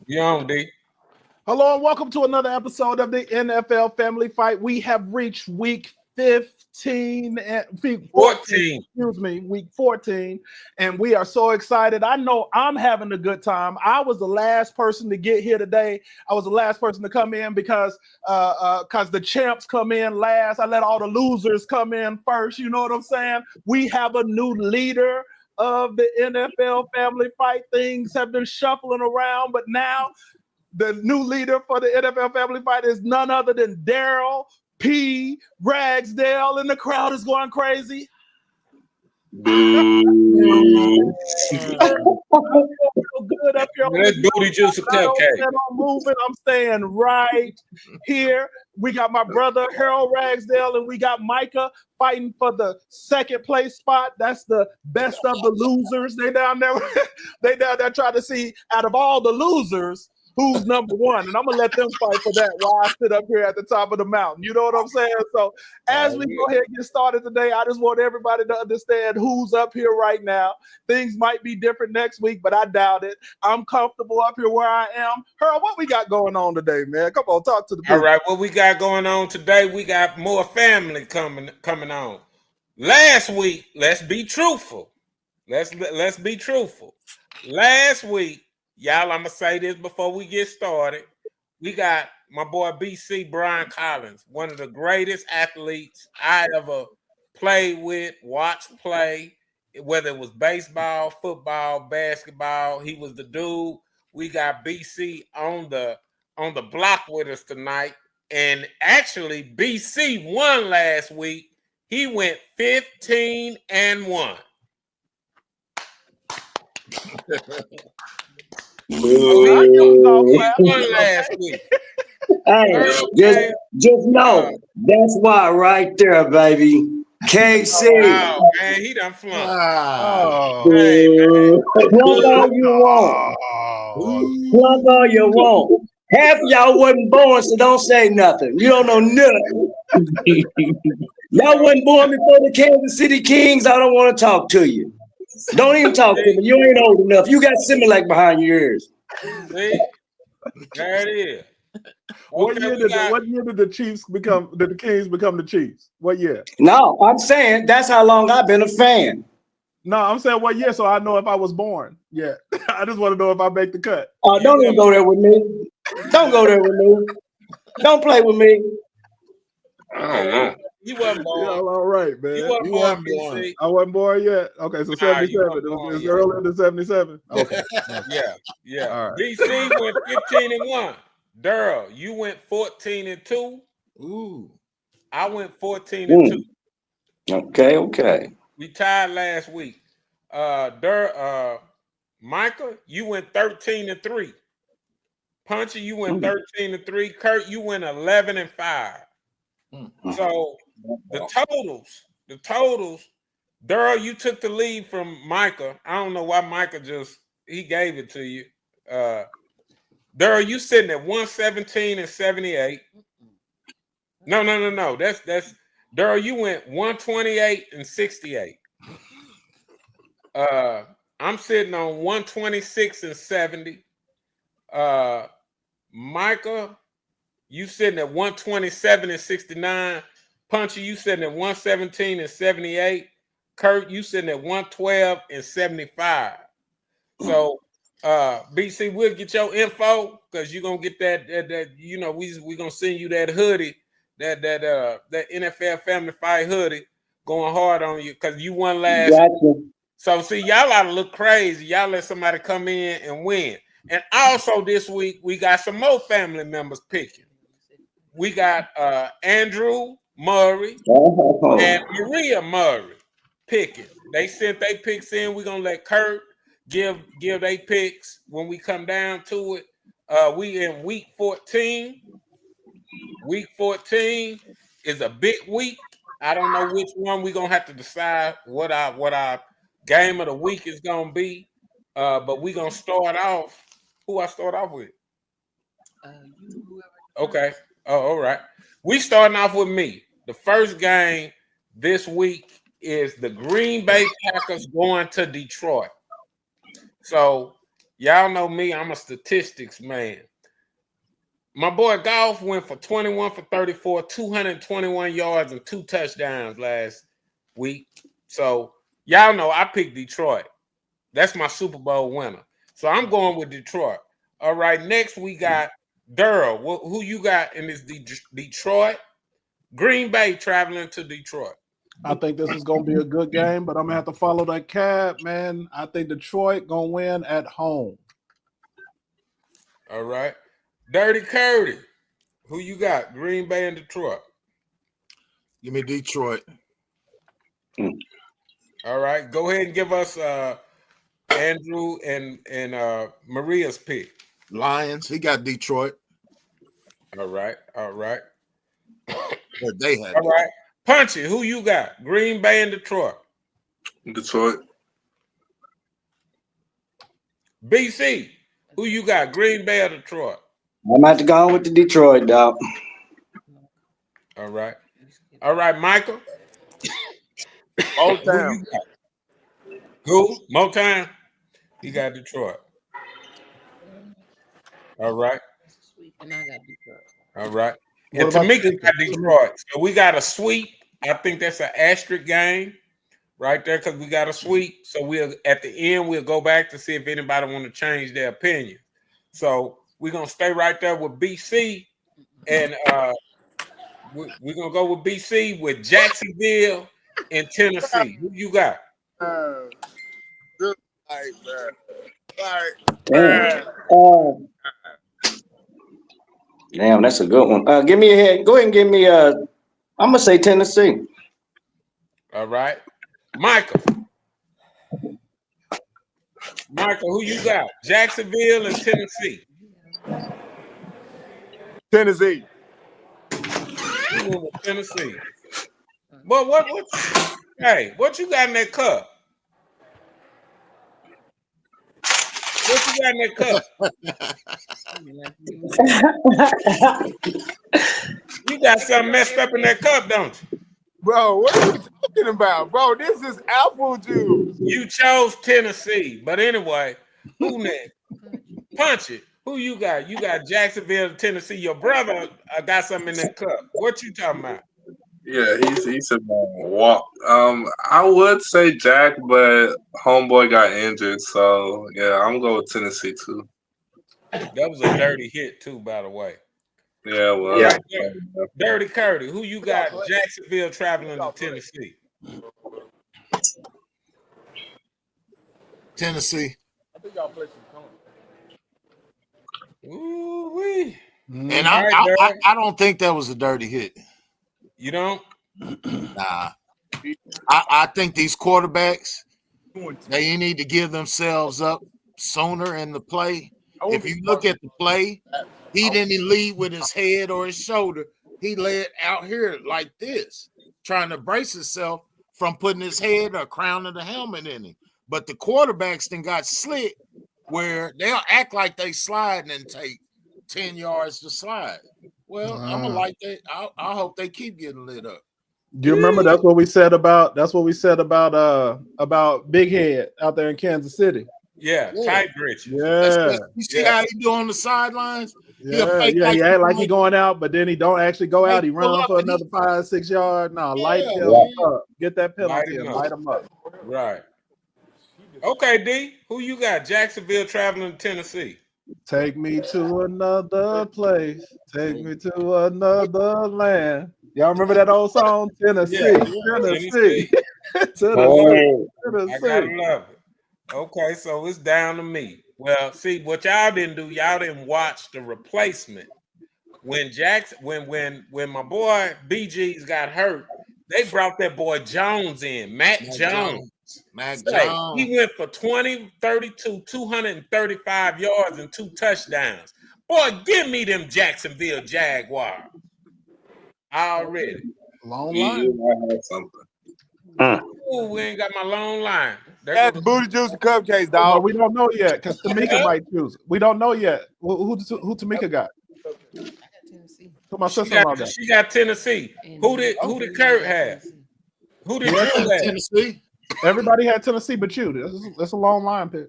You on, D? Hello and welcome to another episode of the NFL Family Fight. We have reached week 15 and week 14. Excuse me, week 14, and we are so excited. I know I'm having a good time. I was the last person to get here today. I was the last person to come in because the champs come in last. I let all the losers come in first. You know what I'm saying? We have a new leader of the NFL Family Fight. Things have been shuffling around, but now the new leader for the NFL Family Fight is none other than Daryl P. Ragsdale, and the crowd is going crazy. Good up here. Let's booty juice a cupcake. I'm moving. I'm staying right here. We got my brother Harold Ragsdale, and we got Micah fighting for the second place spot. That's the best of the losers. They down there. They down there trying to see out of all the losers who's number one, and I'm gonna let them fight for that while I sit up here at the top of the mountain. You know what I'm saying? So as we go ahead and get started today, I just want everybody to understand who's up here right now. Things might be different next week, but I doubt it. I'm comfortable up here where I am. Harold, what we got going on today, man? Come on, talk to the people. All right, what we got going on today? We got more family coming on. Last week, let's be truthful. Let's be truthful. Last week, y'all, I'm gonna say this before we get started. We got my boy BC Brian Collins, one of the greatest athletes I ever played with, watched play, whether it was baseball, football, basketball. He was the dude. We got BC on the block with us tonight. And actually, BC won last week. He went 15-1. Last week. Hey, just know that's why right there, baby. KC. Oh, man, he done flunked. Hey, man. Flunk all you want. Flunk all you want. Half of y'all wasn't born, so don't say nothing. You don't know nothing. Y'all wasn't born before the Kansas City Kings. I don't want to talk to you. Don't even talk to me. You ain't old enough. You got Similac behind your ears. See? There it is. What year did the Chiefs become? Did the Kings become the Chiefs? What year? No, I'm saying that's how long I've been a fan. No, I'm saying what year, so I know if I was born. Yeah, I just want to know if I make the cut. Oh, don't even go there with me. Don't go there with me. Don't play with me. I don't know. You wasn't born. All right, man. You wasn't born. I wasn't born yet. Okay, so 77. It was earlier than 77. Okay. Yeah. All right. BC went 15-1. Daryl, you went 14-2. Ooh. I went 14-2. Okay. We tied last week. Micah, you went 13-3. Punchy, you went 13-3. Kurt, you went 11-5. So the totals, Daryl, you took the lead from Micah. I don't know why Micah he gave it to you. Daryl, you sitting at 117-78. No. That's Daryl, you went 128-68. I'm sitting on 126-70. Micah, you sitting at 127-69. Punchy, you sitting at 117-78. Kurt, you sitting at 112-75. So BC, we'll get your info because you're gonna get that we're gonna send you that hoodie, that NFL Family Fight hoodie going hard on you because you won last week. So see, y'all ought to look crazy. Y'all let somebody come in and win. And also this week we got some more family members picking. We got Andrew Murray and Maria Murray picking. They sent their picks in. We're gonna let Kurt give their picks when we come down to it. We in week 14. Week 14 is a big week. I don't know which one we're gonna have to decide what our game of the week is gonna be. But we're gonna start off. Who I start off with? Okay. Oh, all right. We starting off with me. The first game this week is the Green Bay Packers going to Detroit. So Y'all know me. I'm a statistics man. My boy Goff went for 21 for 34, 221 yards and 2 touchdowns last week. So y'all know I picked Detroit. That's my Super Bowl winner. So I'm going with Detroit. All right, next we got Durrell. Who you got in this Detroit? Green Bay traveling to Detroit. I think this is going to be a good game, but I'm going to have to follow that cab, man. I think Detroit going to win at home. All right. Dirty Curdy. Who you got? Green Bay and Detroit. Give me Detroit. All right. Go ahead and give us Andrew and Maria's pick. Lions. He got Detroit. All right. But they had. All right. Punchy, who you got? Green Bay and Detroit. Detroit. BC, who you got? Green Bay or Detroit? I'm about to go with the Detroit, dog. All right. All right, Michael. Motown. Who? Motown? He got Detroit. All right. And I got Detroit. All right. What And about Tamika got Detroit. So we got a sweep. I think that's an asterisk game right there because we got a sweep. So we'll at the end we'll go back to see if anybody want to change their opinion. So we're gonna stay right there with BC, and we're gonna go with BC with Jacksonville and Tennessee. Who you got? Good night, man. Damn, that's a good one. Give me a head. Go ahead and give me I'm gonna say Tennessee. All right, Michael. Michael, who you got? Jacksonville and Tennessee. Tennessee. Tennessee. But what you got in that cup? What you got in that cup? You got something messed up in that cup, don't you? Bro, what are you talking about? Bro, this is apple juice. You chose Tennessee. But anyway, who next? Punch it. Who you got? You got Jacksonville, Tennessee. Your brother got something in that cup. What you talking about? Yeah, he said walk. I would say Jack, but homeboy got injured, so yeah, I'm going with Tennessee too. That was a dirty hit too, by the way. Yeah, well, Yeah. Dirty Curdy. Who you got? Jacksonville traveling to Tennessee. Tennessee. I think y'all play some corn. Ooh-wee. And All right, I don't think that was a dirty hit. You don't? Nah. I think these quarterbacks, they need to give themselves up sooner in the play. If you look at the play, he didn't lead with his head or his shoulder. He led out here like this, trying to brace himself from putting his head or crown of the helmet in him. But the quarterbacks then got slick where they'll act like they slide and take 10 yards to slide. Well, I'm gonna like that. I hope they keep getting lit up. Do you remember that's what we said about Big Head out there in Kansas City? Yeah, tight bridge. Yeah. You see how he do on the sidelines? Yeah, he act like he going out, but then he don't actually go out. He run for another 5-6 yards. No, light him up. Get that penalty and light him up. Right. Okay, D. Who you got? Jacksonville traveling to Tennessee. Take me to another place. Take me to another land. Y'all remember that old song? Tennessee. Yeah. Tennessee. I Tennessee. gotta love it. Okay, so it's down to me. Well, see what y'all didn't do. Y'all didn't watch The Replacement. When my boy BG's got hurt, they brought that boy Jones in, Matt Jones. He went for 20, 32, 235 yards and 2 touchdowns. Boy, give me them Jacksonville Jaguars. Already. Long you line. might have something. Ooh, we ain't got my long line. That's booty juice and cupcakes, No, dog. we don't know yet because Tamika might choose. We don't know yet. Who Tamika got? I got Tennessee. Who my sister-in-law got? She got Tennessee. Who did Kurt have? Who did Drew have? Tennessee. Everybody had Tennessee but you. That's a long line pick.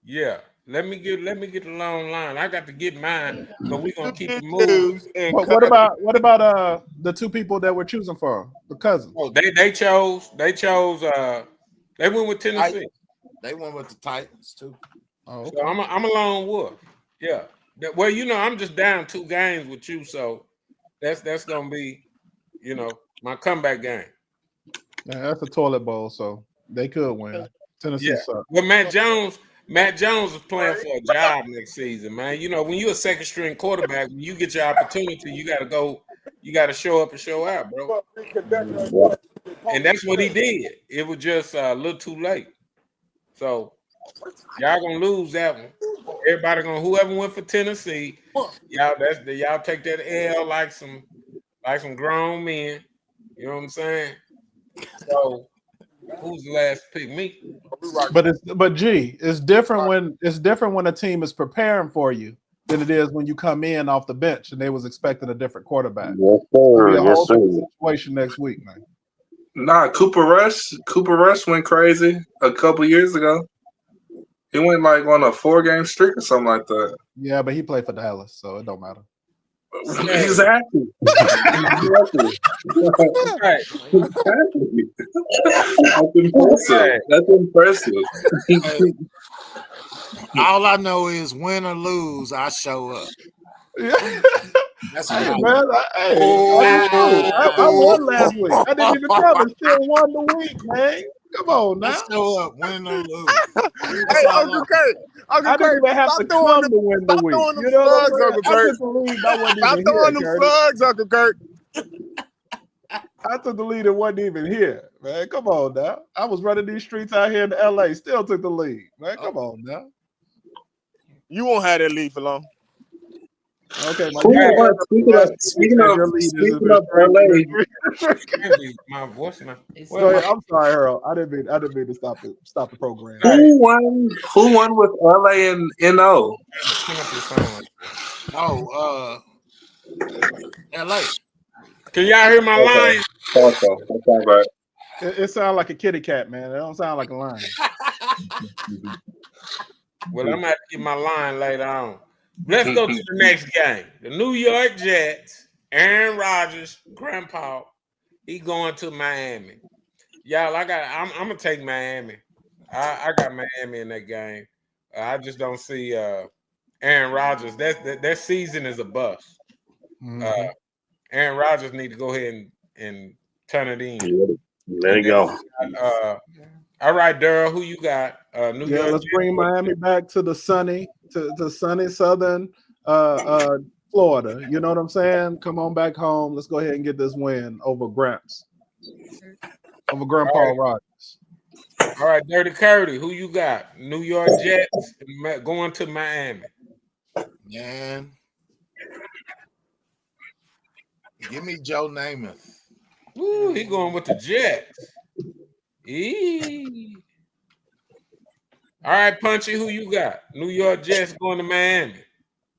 Yeah. Let me get the long line. I got to get mine, so we're gonna keep it Big moving. news and What about the two people that we're choosing for the cousins? Oh, they chose they went with Tennessee. They went with the Titans too. Oh, okay. So I'm a lone wolf. Yeah. Well, I'm just down 2 games with you, so that's gonna be, my comeback game. Yeah, that's a toilet bowl, so they could win. Tennessee Yeah. sucks. But Matt Jones is playing for a job next season, man. When you're a second string quarterback, when you get your opportunity, you gotta show up and show out, bro. And that's what he did. It was just a little too late. So y'all gonna lose that one. Everybody whoever went for Tennessee, y'all take that L like some grown men. You know what I'm saying? So who's the last pick? Me. But it's different when a team is preparing for you than it is when you come in off the bench and they was expecting a different quarterback. Yes, It'll sir. be a Yes, whole sir. different situation next week, man. Nah, Cooper Rush went crazy a couple years ago. He went like on a 4-game streak or something like that. Yeah, but he played for Dallas, so it don't matter. Exactly. Right. Exactly. That's impressive. All I know is win or lose, I show up. That's Hey, all. man, I won last week. I didn't even tell them. Still won the week, man. Come on now. I show up, win or lose. Hey, Uncle Kurt. I didn't even have to come to win the week. Throwing them You know what I'm slugs, saying? Uncle I Kurt. took the lead. I wasn't Stop even throwing here, them Curtis. slugs, Uncle Kurt. I took the lead and wasn't even here, man. Come on now. I was running these streets out here in LA. Still took the lead, man. Come on now. You won't have that lead for long. Okay, my Speaking of LA, My voice now. Go ahead. I'm sorry, Earl. I didn't mean to stop the program. who won with LA and NO? LA. Can y'all hear my line? Okay. It sounds like a kitty cat, man. It don't sound like a lion. Well, I'm gonna have to get my line later on. Let's go to the next game. The New York Jets, Aaron Rodgers, grandpa, he going to Miami. Y'all, I'm gonna take Miami. I got Miami in that game. I just don't see Aaron Rodgers. That season is a bust. Mm-hmm. Aaron Rodgers need to go ahead and turn it in. Let it go. All right, Daryl, who you got? New York. Let's bring Miami back to the sunny, to sunny southern Florida. You know what I'm saying? Come on back home. Let's go ahead and get this win over Grandpa Rodgers. All right, Dirty Curdy, who you got? New York Jets going to Miami. Man. Give me Joe Namath. Ooh, he going with the Jets. All right, Punchy, who you got? New York Jets going to Miami.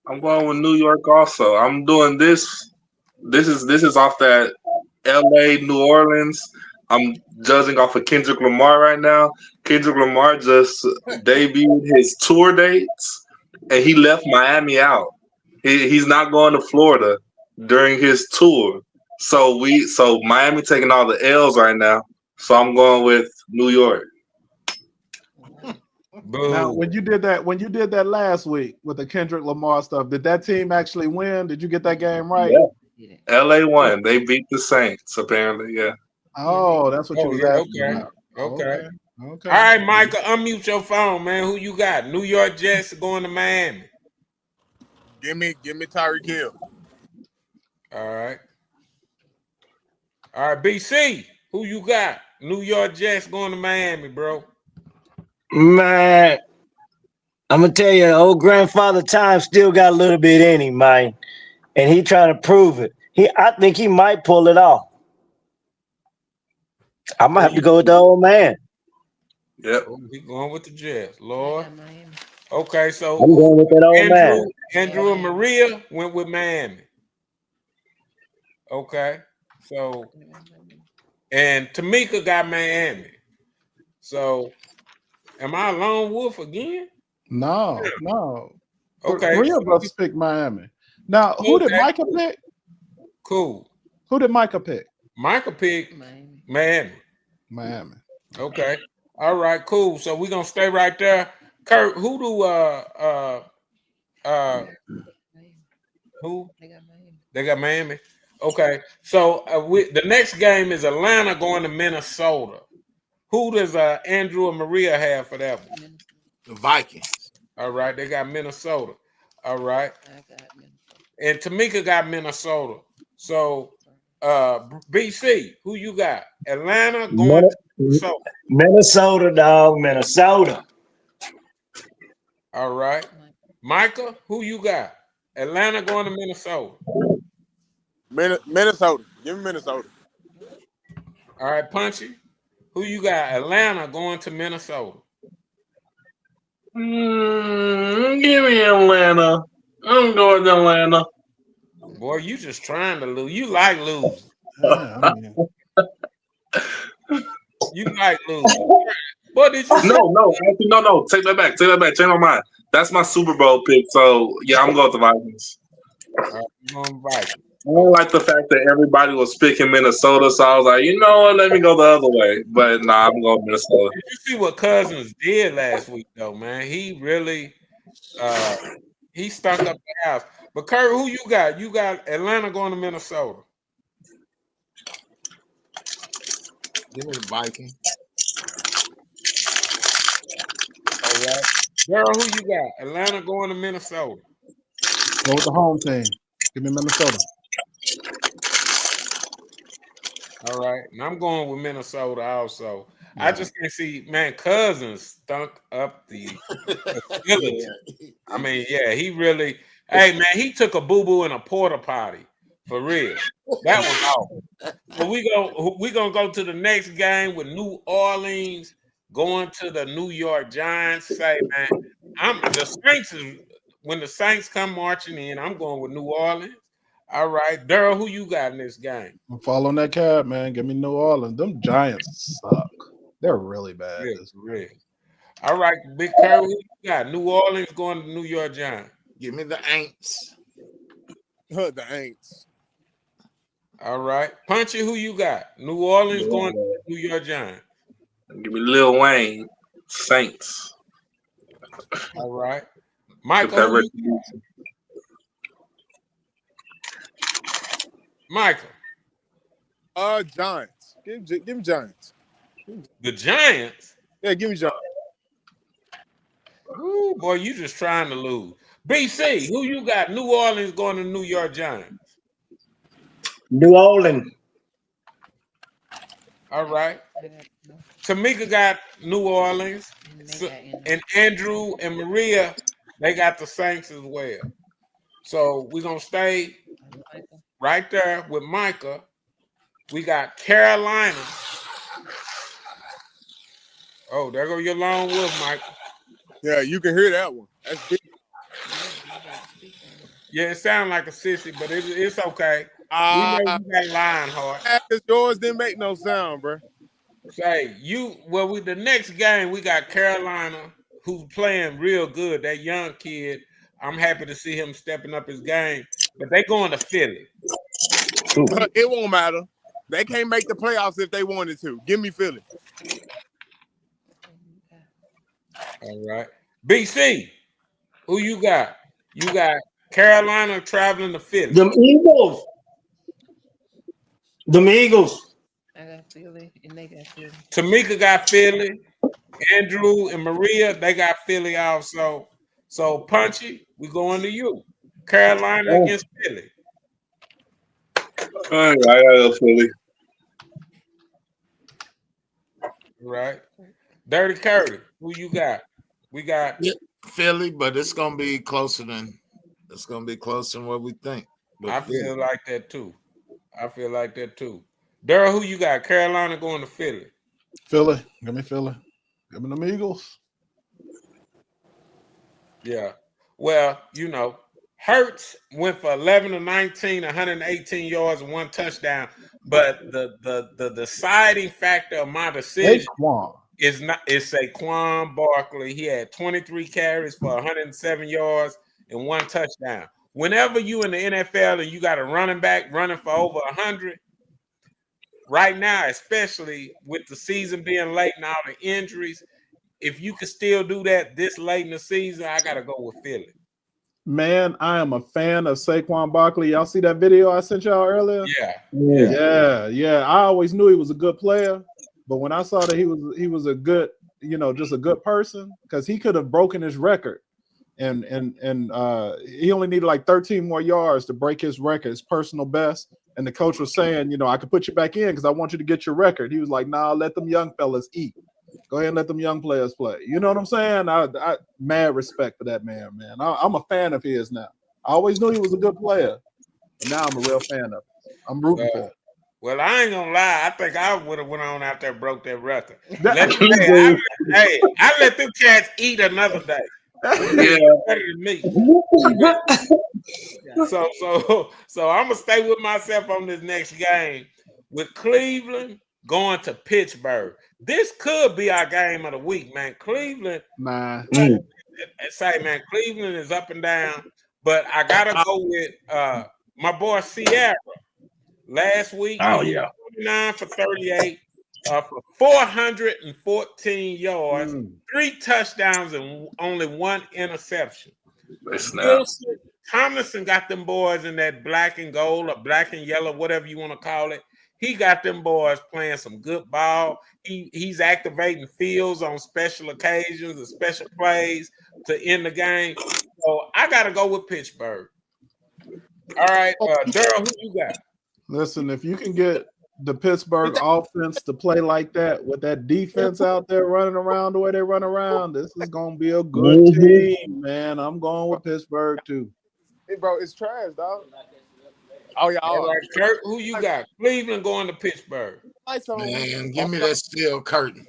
I'm going with New York also. I'm doing this. This is off that LA, New Orleans. I'm judging off of Kendrick Lamar right now. Kendrick Lamar just debuted his tour dates, and he left Miami out. He's not going to Florida during his tour. So Miami taking all the L's right now. So I'm going with New York. Boom. Now, when you did that last week with the Kendrick Lamar stuff, did that team actually win? Did you get that game right? Yeah. LA won. They beat the Saints, apparently. Yeah. Oh, that's what you was asking about. Okay. All right, Michael, unmute your phone, man. Who you got? New York Jets going to Miami. Give me Tyreek Hill. All right, BC, who you got? New York Jets going to Miami, bro. Man, I'm gonna tell you, old grandfather time still got a little bit in him, man, and he trying to prove it. I think he might pull it off. I might have to go with the old man. Yep. He going with the Jets, Lord. Okay, so I'm going with that old man. Andrew and Maria went with Miami. Okay, so and Tamika got Miami. So, am I a lone wolf again? No. Okay. Three of us picked Miami. Now, who did Micah pick? Cool. Who did Micah pick? Micah picked Miami. Okay. All right, cool. So we're gonna stay right there. Kurt, who do who? They got Miami. Okay. So the next game is Atlanta going to Minnesota. Who does Andrew and Maria have for that one? The Vikings. All right, they got Minnesota. All right. I got Minnesota. And Tamika got Minnesota. So BC, who you got? Atlanta going to Minnesota. Minnesota, dog. Minnesota. All right. Micah, who you got? Atlanta going to Minnesota. Minnesota. Give me Minnesota. All right, Punchy. Who you got? Atlanta going to Minnesota. Give me Atlanta. I'm going to Atlanta. Boy, you just trying to lose. You like losing. You like losing. What did you say? No. Take that back. Change my mind. That's my Super Bowl pick. So yeah, I'm going with the Vikings. All right, I'm going Vikings. I don't like the fact that everybody was picking Minnesota, so I was like, you know what, let me go the other way. But nah, I'm going Minnesota. Did you see what Cousins did last week, though, man? He really he stunk up the house. But Kurt, who you got? You got Atlanta going to Minnesota. Give me the Vikings. All right. Girl, who you got? Atlanta going to Minnesota. Go with the home team. Give me Minnesota. All right. And I'm going with Minnesota also. Yeah. I just can't see, man, Cousins stunk up the facility. I mean, yeah, he really, hey, man, he took a boo-boo in a porta potty. For real. That was awful. So we're gonna go to the next game with New Orleans going to the New York Giants. Say, man, when the Saints come marching in, I'm going with New Orleans. All right. Daryl, who you got in this game? I'm following that cab, man. Give me New Orleans. Them Giants suck. They're really bad. Really. All right, Big Curry, who you got? New Orleans going to New York Giants. Give me the Aints. The Aints. All right. Punchy, who you got? New Orleans going to the New York Giants. Give me Lil Wayne, Saints. All right. Michael, Michael. Giants. Give me Giants. The Giants? Yeah, give me Giants. Ooh, boy, you just trying to lose. BC, who you got? New Orleans going to New York Giants. New Orleans. All right. Tamika got New Orleans. And Andrew and Maria, they got the Saints as well. So we're going to stay right there with Micah. We got Carolina. Oh, there go your lone wolf, Michael. Yeah, you can hear that one. That's big. Yeah, it sounds like a sissy, but it's okay. We know you got lion heart. Because yours didn't make no sound, bro. Say the next game we got Carolina, who's playing real good. That young kid, I'm happy to see him stepping up his game. But they going to Philly. It won't matter. They can't make the playoffs if they wanted to. Give me Philly. All right. BC, who you got? You got Carolina traveling to Philly. Them Eagles. I got Philly, and they got Philly. Tamika got Philly. Andrew and Maria, they got Philly also. So, Punchy, we going to you. Carolina against Philly. All right, I got Philly. Right. Dirty Curry, who you got? We got Philly, but it's gonna be closer than what we think. But I feel like that too. Daryl, who you got? Carolina going to Philly. Philly. Give me Philly. Give me them Eagles. Yeah. Well, Hurts went for 11 of 19, 118 yards and 1 touchdown. But the deciding factor of my decision. It's Saquon Barkley. He had 23 carries for 107 yards and 1 touchdown. Whenever you in the NFL and you got a running back running for over 100, right now, especially with the season being late and all the injuries, if you can still do that this late in the season, I got to go with Philly. Man, I am a fan of Saquon Barkley. Y'all see that video I sent y'all earlier? Yeah. I always knew he was a good player, but when I saw that he was a good, just a good person, because he could have broken his record, and he only needed like 13 more yards to break his record, his personal best. And the coach was saying, I could put you back in because I want you to get your record. He was like, nah, let them young fellas eat. Go ahead and let them young players play. You know what I'm saying? I mad respect for that man. I'm a fan of his now. I always knew he was a good player, but now I'm a real fan of him. I'm rooting for him. Well, I ain't gonna lie. I think I would have went on out there and broke that record. I let them cats eat another day. Yeah. Better than me. So I'm gonna stay with myself on this next game with Cleveland going to Pittsburgh. This could be our game of the week, man. Cleveland, Cleveland is up and down, but I gotta go with my boy Sierra. Last week, 29 for 38 for 414 yards, 3 touchdowns, and only 1 interception. Tomlinson got them boys in that black and gold or black and yellow, whatever you want to call it. He got them boys playing some good ball. He's activating Fields on special occasions and special plays to end the game. So I got to go with Pittsburgh. All right, Daryl, who you got? Listen, if you can get the Pittsburgh offense to play like that with that defense out there running around the way they run around, this is going to be a good team, man. I'm going with Pittsburgh too. Hey, bro, it's trash, dog. Oh, yeah. All right, Kurt, who you got? Cleveland going to Pittsburgh. Man, give me that steel curtain.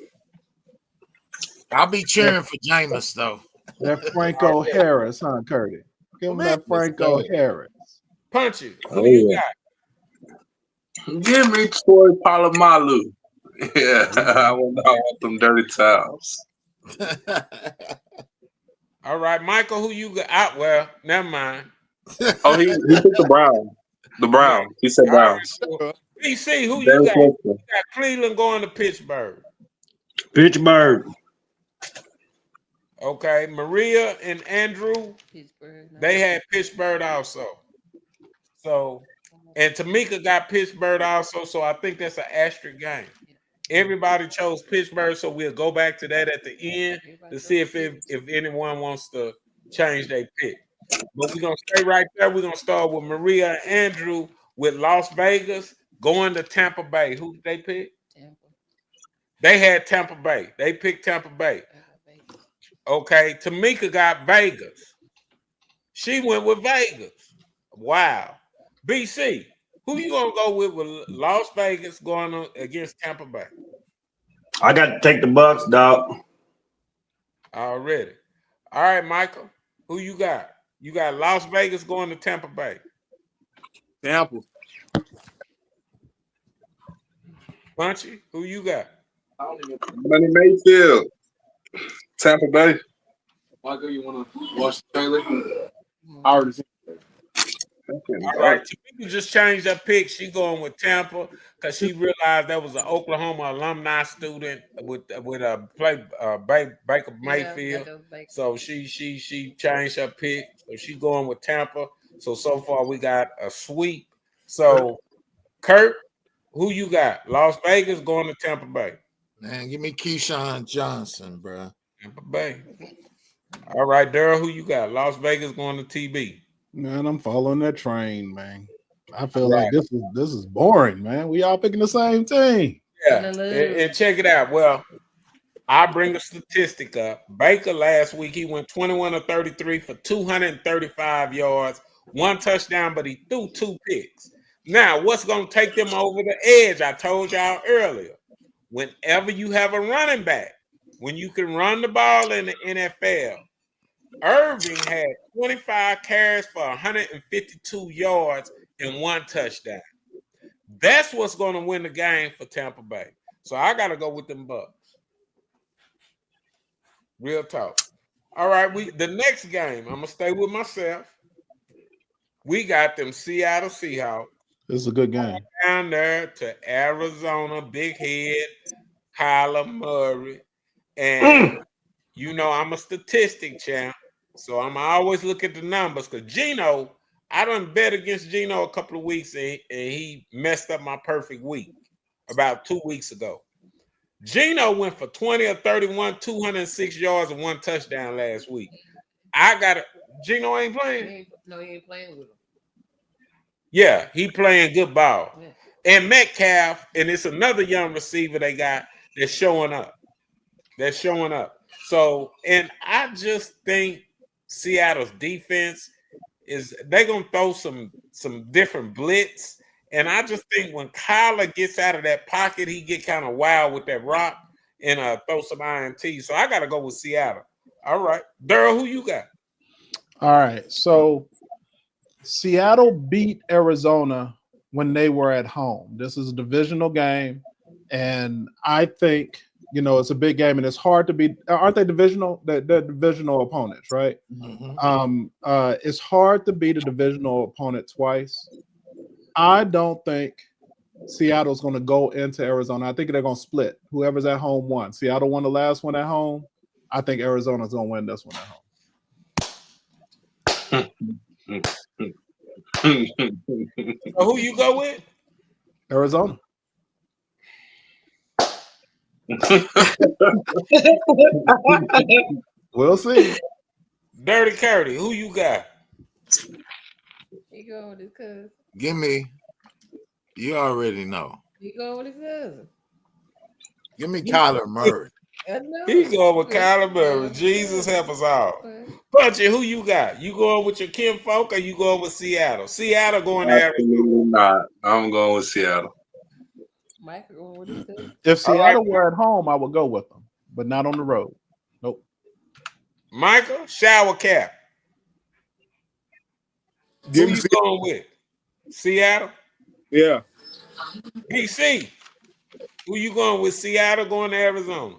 I'll be cheering for Jameis, though. That Franco Harris, huh, Curdy? Give him that Franco Harris. Punchy, who you got? Give me Troy Polamalu. Yeah, I want them dirty towels. All right, Michael, who you got? Well, never mind. Oh, he picked the Browns. The Browns. He said Browns. BC, who you got? You got Cleveland going to Pittsburgh. Pittsburgh. Okay, Maria and Andrew, they had Pittsburgh also. So, and Tamika got Pittsburgh also. So I think that's an asterisk game. Everybody chose Pittsburgh, so we'll go back to that at the end to see if anyone wants to change their pick. But we're gonna stay right there. We're gonna start with Maria and Andrew with Las Vegas going to Tampa Bay. Who did they pick? Tampa. They had Tampa Bay. They picked Tampa Bay. Okay, Tamika got Vegas. She went with Vegas. Wow. BC, who you gonna go with Las Vegas going against Tampa Bay? I got to take the Bucks, dog. Already. All right, Michael, who you got? You got Las Vegas going to Tampa Bay. Tampa. Punchy, who you got? Money Mayfield. Tampa Bay. Michael, you want to watch the trailer? I already seen it. All right, Tamika just changed her pick. She going with Tampa because she realized that was an Oklahoma alumni student with Baker Mayfield. So she changed her pick. So she's going with Tampa. So far we got a sweep. So Kurt, who you got? Las Vegas going to Tampa Bay. Man, give me Keyshawn Johnson, bro. Tampa Bay. All right, Daryl, who you got? Las Vegas going to TB. Man, I'm following that train, man. I feel like this is boring, man. We all picking the same team. Yeah, and check it out. Well, I bring a statistic up. Baker last week, he went 21 of 33 for 235 yards, 1 touchdown, but he threw 2 picks. Now, what's going to take them over the edge? I told y'all earlier. Whenever you have a running back, when you can run the ball in the NFL, Irving had 25 carries for 152 yards and 1 touchdown. That's what's going to win the game for Tampa Bay. So I got to go with them Bucks. Real talk. All right, the next game, I'm gonna stay with myself. We got them Seattle Seahawks. This is a good game. Down there to Arizona, Big Head, Kyler Murray. And you know, I'm a statistic champ. So I'm always look at the numbers because Gino, I done bet against Gino a couple of weeks and he messed up my perfect week about 2 weeks ago. Gino went for 20 or 31, 206 yards and 1 touchdown last week. Gino ain't playing. He ain't playing with him. Yeah, he playing good ball. Yeah. And Metcalf, and it's another young receiver they got that's showing up. They're showing up. So, and I just think Seattle's defense they're gonna throw some different blitz. And I just think when Kyler gets out of that pocket, he get kind of wild with that rock and throw some INT. So I gotta go with Seattle. All right. Daryl, who you got? All right. So Seattle beat Arizona when they were at home. This is a divisional game. And I think, you know, it's a big game and it's hard to beat. Aren't they divisional? They're divisional opponents, right? Mm-hmm. It's hard to beat a divisional opponent twice. I don't think Seattle's going to go into Arizona. I think they're going to split. Whoever's at home won. Seattle won the last one at home. I think Arizona's going to win this one at home. So who you go with? Arizona. We'll see. Dirty Curdy, who you got? He going with his cousin. Give me. You already know. He going with his cousin. Give me Kyler Murray. He going with Kyler Murray. Jesus help us all. Punchy, who you got? You going with your kinfolk or you going with Seattle? Seattle going there. Absolutely not. I'm going with Seattle. Michael going with his cousin. If Seattle were at home, I would go with them, but not on the road. Nope. Michael, shower cap. Who you going with? Seattle? Yeah. DC. Who you going with? Seattle going to Arizona?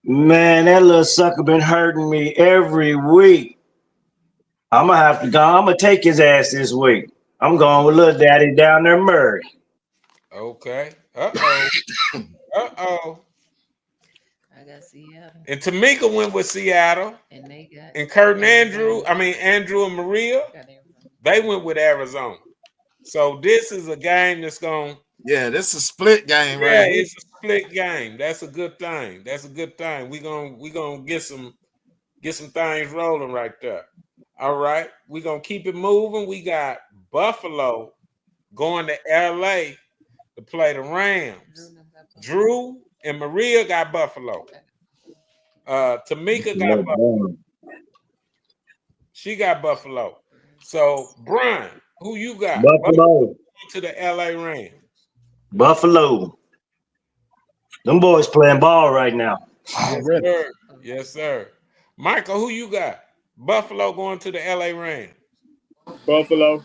Man, that little sucker been hurting me every week. I'm gonna have to go. I'm gonna take his ass this week. I'm going with little daddy down there, Murray. Okay. Uh-oh. Uh-oh. I got Seattle. And Tamika went with Seattle. And they got And Kurt and Andrew and Maria, they went with Arizona. So this is a game that's going. Yeah, this is a split game, right? Yeah, it's a split game. That's a good thing. That's a good thing. We gonna get some things rolling right there. All right, we gonna keep it moving. We got Buffalo going to LA to play the Rams. Drew and Maria got Buffalo. Tamika got Buffalo. She got Buffalo. So Brian, who you got? Buffalo to the LA Rams. Buffalo. Them boys playing ball right now. Yes, sir. Yes, sir. Michael, who you got? Buffalo going to the LA Rams. Buffalo.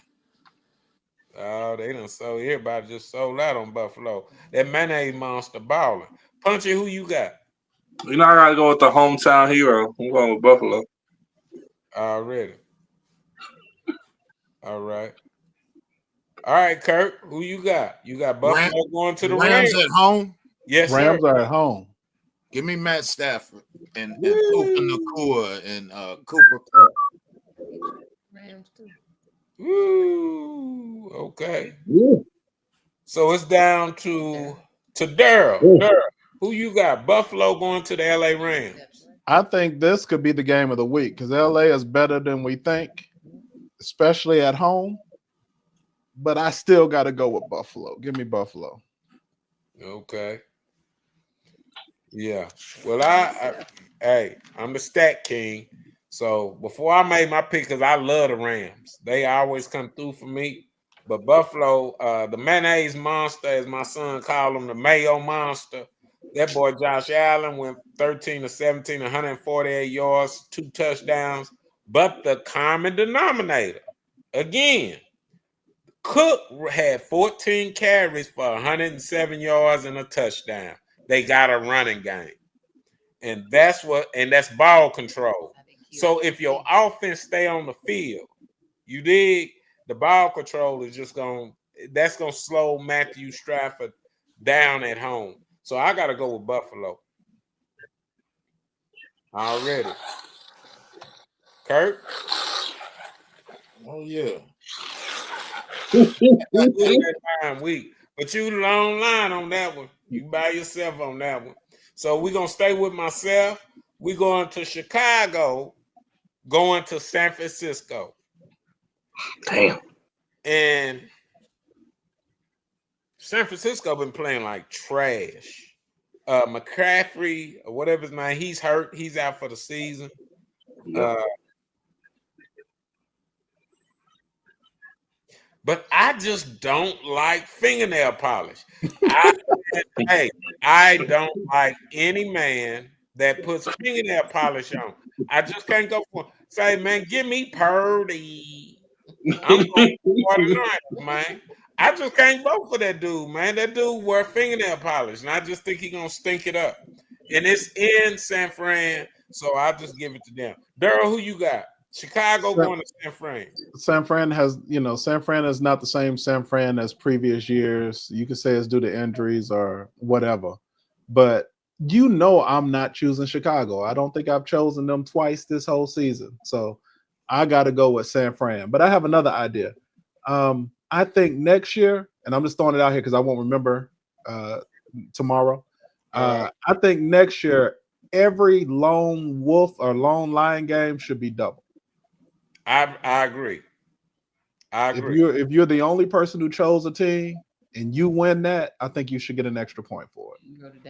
Oh, they done sold everybody just sold out on Buffalo. That mayonnaise monster balling. Punchy, who you got? You know, I gotta go with the hometown hero. I'm going with Buffalo. Already. All right. All right, Kurt, who you got? You got Buffalo going to the Rams at home? Yes, Rams sir. are at home. Give me Matt Stafford and Puka Nacua and Cooper Kupp. Rams too. Woo. Okay. Woo. So it's down to Daryl. Daryl, who you got? Buffalo going to the LA Rams. I think this could be the game of the week because LA is better than we think, especially at home. But I still got to go with Buffalo. Give me Buffalo. Okay. Yeah. Well, I'm the stat king. So before I made my pick, because I love the Rams, they always come through for me. But Buffalo, the mayonnaise monster, as my son called him, the mayo monster. That boy Josh Allen went 13 to 17, 148 yards, 2 touchdowns. But the common denominator, again, Cook had 14 carries for 107 yards and a touchdown. They got a running game. And that's ball control. So if your offense stay on the field, you dig, the ball control is just that's gonna slow Matthew Stafford down at home. So I gotta go with Buffalo. Already. Kurt? Oh yeah. Week. But you the long line on that one. You by yourself on that one. So we're gonna stay with myself. We're going to Chicago, going to San Francisco. Damn. And San Francisco been playing like trash. McCaffrey, or whatever his name, he's hurt. He's out for the season. But I just don't like fingernail polish. I don't like any man that puts fingernail polish on. I just can't go for say, man, give me Purdy. I'm going for man. I just can't vote for that dude, man. That dude wear fingernail polish, and I just think he's gonna stink it up. And it's in San Fran, so I'll just give it to them. Daryl, who you got? Chicago going to San Fran. San Fran is not the same San Fran as previous years. You could say it's due to injuries or whatever. But I'm not choosing Chicago. I don't think I've chosen them twice this whole season. So I got to go with San Fran. But I have another idea. I think next year, and I'm just throwing it out here because I won't remember tomorrow. I think next year, every lone wolf or lone lion game should be double. I agree. If you're the only person who chose a team and you win that, I think you should get an extra point for it.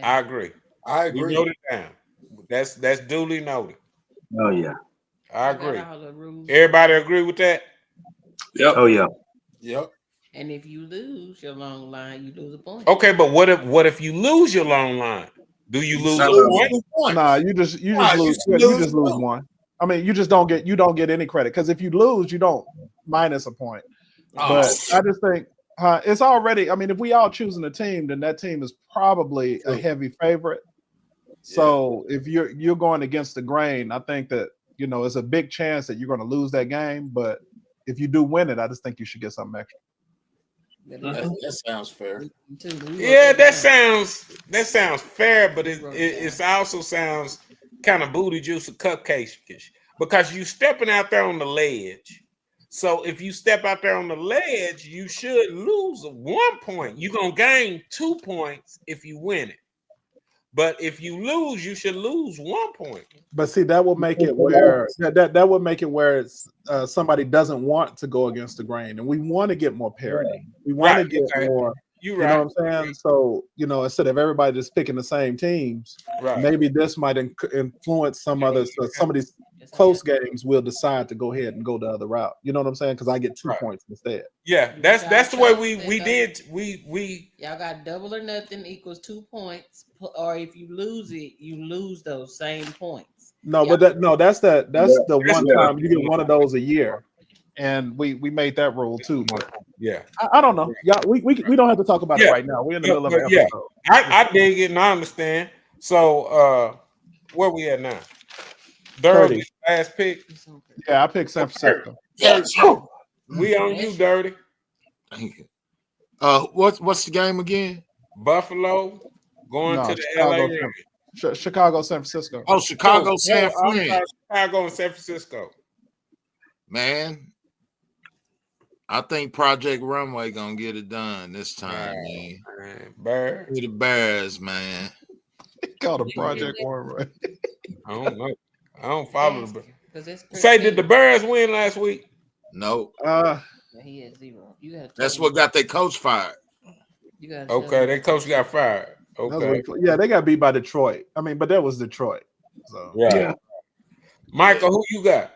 I agree. We wrote it down. That's duly noted. Oh yeah. I agree. Everybody agree with that? Yep. Oh yeah. Yep. And if you lose your long line, you lose a point. Okay, but what if you lose your long line? Do you lose one? Nah, you just lose one. I mean, you don't get any credit because if you lose, you don't minus a point. But I just think it's already. I mean, if we all choosing a team, then that team is probably a heavy favorite. So if you're going against the grain, I think that it's a big chance that you're going to lose that game. But if you do win it, I just think you should get something extra. That sounds fair. Yeah, that sounds fair, but it also sounds kind of booty juice or cupcakes because you stepping out there on the ledge. So if you step out there on the ledge, you should lose 1 point. You're gonna gain 2 points if you win it. But if you lose, you should lose 1 point. But see, that will make it where that would make it where it's somebody doesn't want to go against the grain, and we want to get more parity. We want to get more. You know what I'm saying? So instead of everybody just picking the same teams, maybe this might influence some others. So some of these close games will decide to go ahead and go the other route. You know what I'm saying? Because I get 2 points instead. Yeah, that's the way we did. We y'all got double or nothing equals 2 points, or if you lose it, you lose those same points. No, but that's the one time you get one of those a year, and we made that rule too. But yeah, I don't know. Yeah, we don't have to talk about it right now. We're in the middle of an episode. I dig it and I understand. So where we at now? Dirty last pick. Yeah, I picked San Francisco. Yes. We on you, Dirty. Thank you. What's the game again? Buffalo going to the Chicago, LA. Chicago, San Francisco. Oh, Chicago, San Fran. Chicago and San Francisco. Man, I think Project Runway gonna get it done this time, man. Bears. The Bears, man. Called a Project Runway. I don't know. I don't follow the Bears. Say, did the Bears win last week? No. He had 0. That's what got their coach fired. Okay, their coach got fired. Okay. Yeah, they got beat by Detroit. I mean, but that was Detroit. So yeah. Michael, who you got?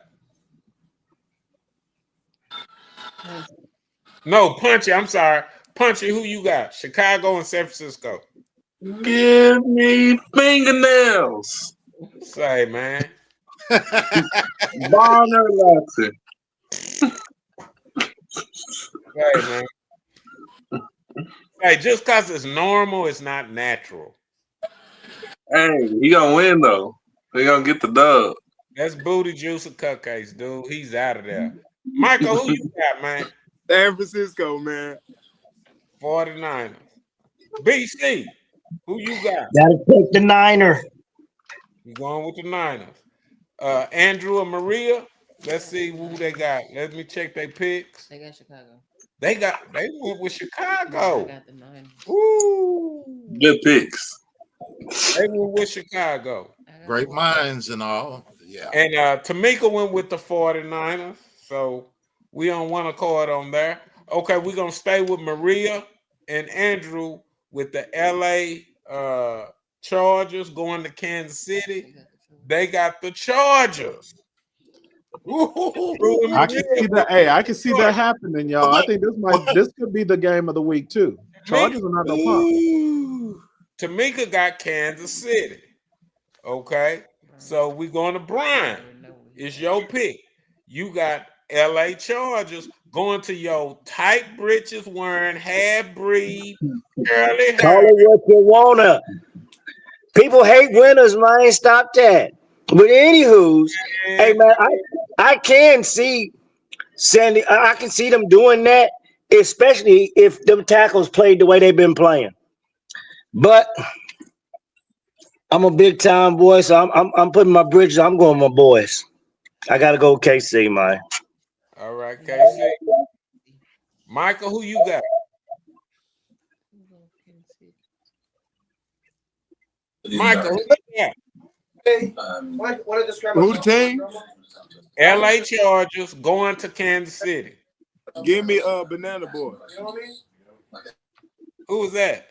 No, Punchy. I'm sorry. Punchy, who you got? Chicago and San Francisco. Give me fingernails. Say, man. Bonner Watson. Hey, man. Hey, just because it's normal, it's not natural. Hey, he gonna win though. He gonna get the dub. That's booty juice and cupcakes, dude. He's out of there. Michael, who you got, man? San Francisco, man. 49ers. BC, who you got? Gotta take the Niner. You going with the Niners. Andrew and Maria. Let's see who they got. Let me check their picks. They got Chicago. They went with I Chicago. got the Niners. Woo. Good picks. They went with Chicago. Great minds and all. Yeah. And Tamika went with the 49ers. So we on one accord on there. Okay, we're gonna stay with Maria and Andrew with the LA Chargers going to Kansas City. They got the Chargers. I can see that. Hey, I can see that happening, y'all. I think this could be the game of the week too. Chargers are not no pump. Tamika got Kansas City. Okay, so we going to Brian. It's your pick. You got LA Chargers going to your tight britches wearing half breed curly Call hair. it what you wanna. People hate winners, man. Stop that. But anywho's, hey man, I can see Sandy. I can see them doing that, especially if them tackles played the way they've been playing. But I'm a big time boy, so I'm putting my bridges. I'm going with my boys. I gotta go KC, man. All right, KC. Michael, who you got? Michael, who you got? Who the team? LA Chargers going to Kansas City. Give me Banana Boy. Who was that?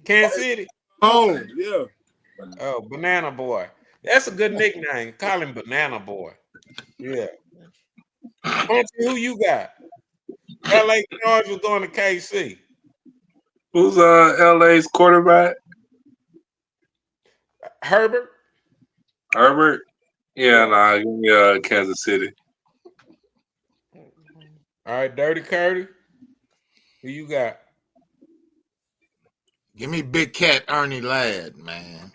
Kansas City. Oh, yeah. Oh, Banana Boy. That's a good nickname. Call him Banana Boy. Yeah. Punchy, who you got? LA Chargers going to KC. Who's LA's quarterback? Herbert. Herbert? Yeah, nah, give me Kansas City. All right, Dirty Curdy. Who you got? Give me Big Cat Ernie Ladd, man.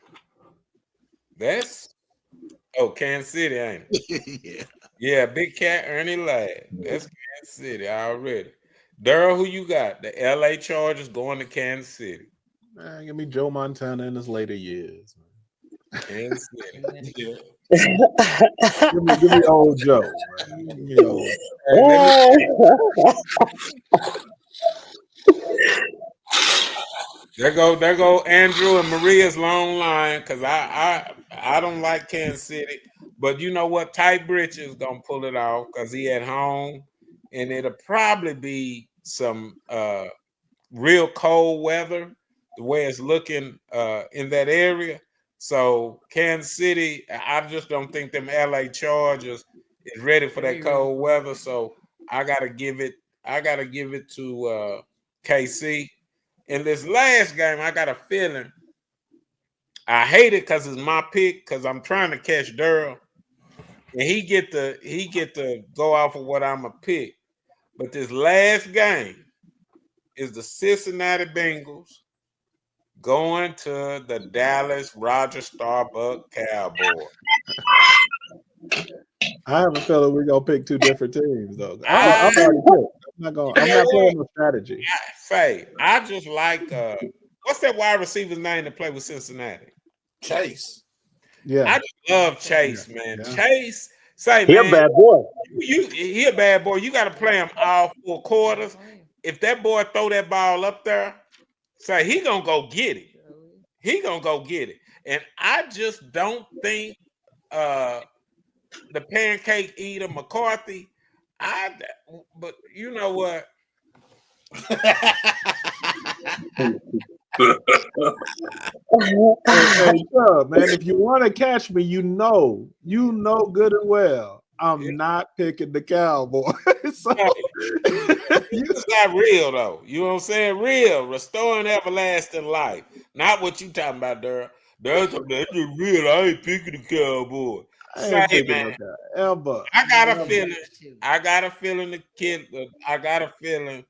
That's Kansas City, ain't it? Yeah. Yeah, Big Cat Ernie Ladd. That's Kansas City already. Daryl, who you got? The LA Chargers going to Kansas City. Man, give me Joe Montana in his later years. Kansas City. Yeah. Give me old Joe. Man. Give me old. There go Andrew and Maria's long line because I don't like Kansas City, but you know what? Ty Bridges gonna pull it off because he at home, and it'll probably be some real cold weather the way it's looking in that area. So Kansas City, I just don't think them LA Chargers is ready for that cold weather. So I gotta give it to KC. In this last game, I got a feeling. I hate it because it's my pick because I'm trying to catch Durham, and he get to go off of what I'm a pick. But this last game is the Cincinnati Bengals going to the Dallas Roger Starbuck Cowboys. I have a feeling we're gonna pick two different teams, though. I'm already picked. I'm not playing no strategy. Faye, I just like what's that wide receiver's name that played with Cincinnati? Chase. Yeah, I just love Chase, man. Yeah. Chase, say He a man, bad boy. he a bad boy. You got to play him all 4 quarters. If that boy throw that ball up there, say he gonna go get it. He gonna go get it. And I just don't think the pancake eater McCarthy. But you know what? Hey, sure, man. If you want to catch me, you know good and well. I'm not picking the Cowboys. So, It's not real though. You know what I'm saying? Real, restoring everlasting life. Not what you talking about, Durham. That's just real. I ain't picking the Cowboy. I ain't Say, picking man, no ever. I got a Ever. feeling. I got a feeling the kid. I got a feeling.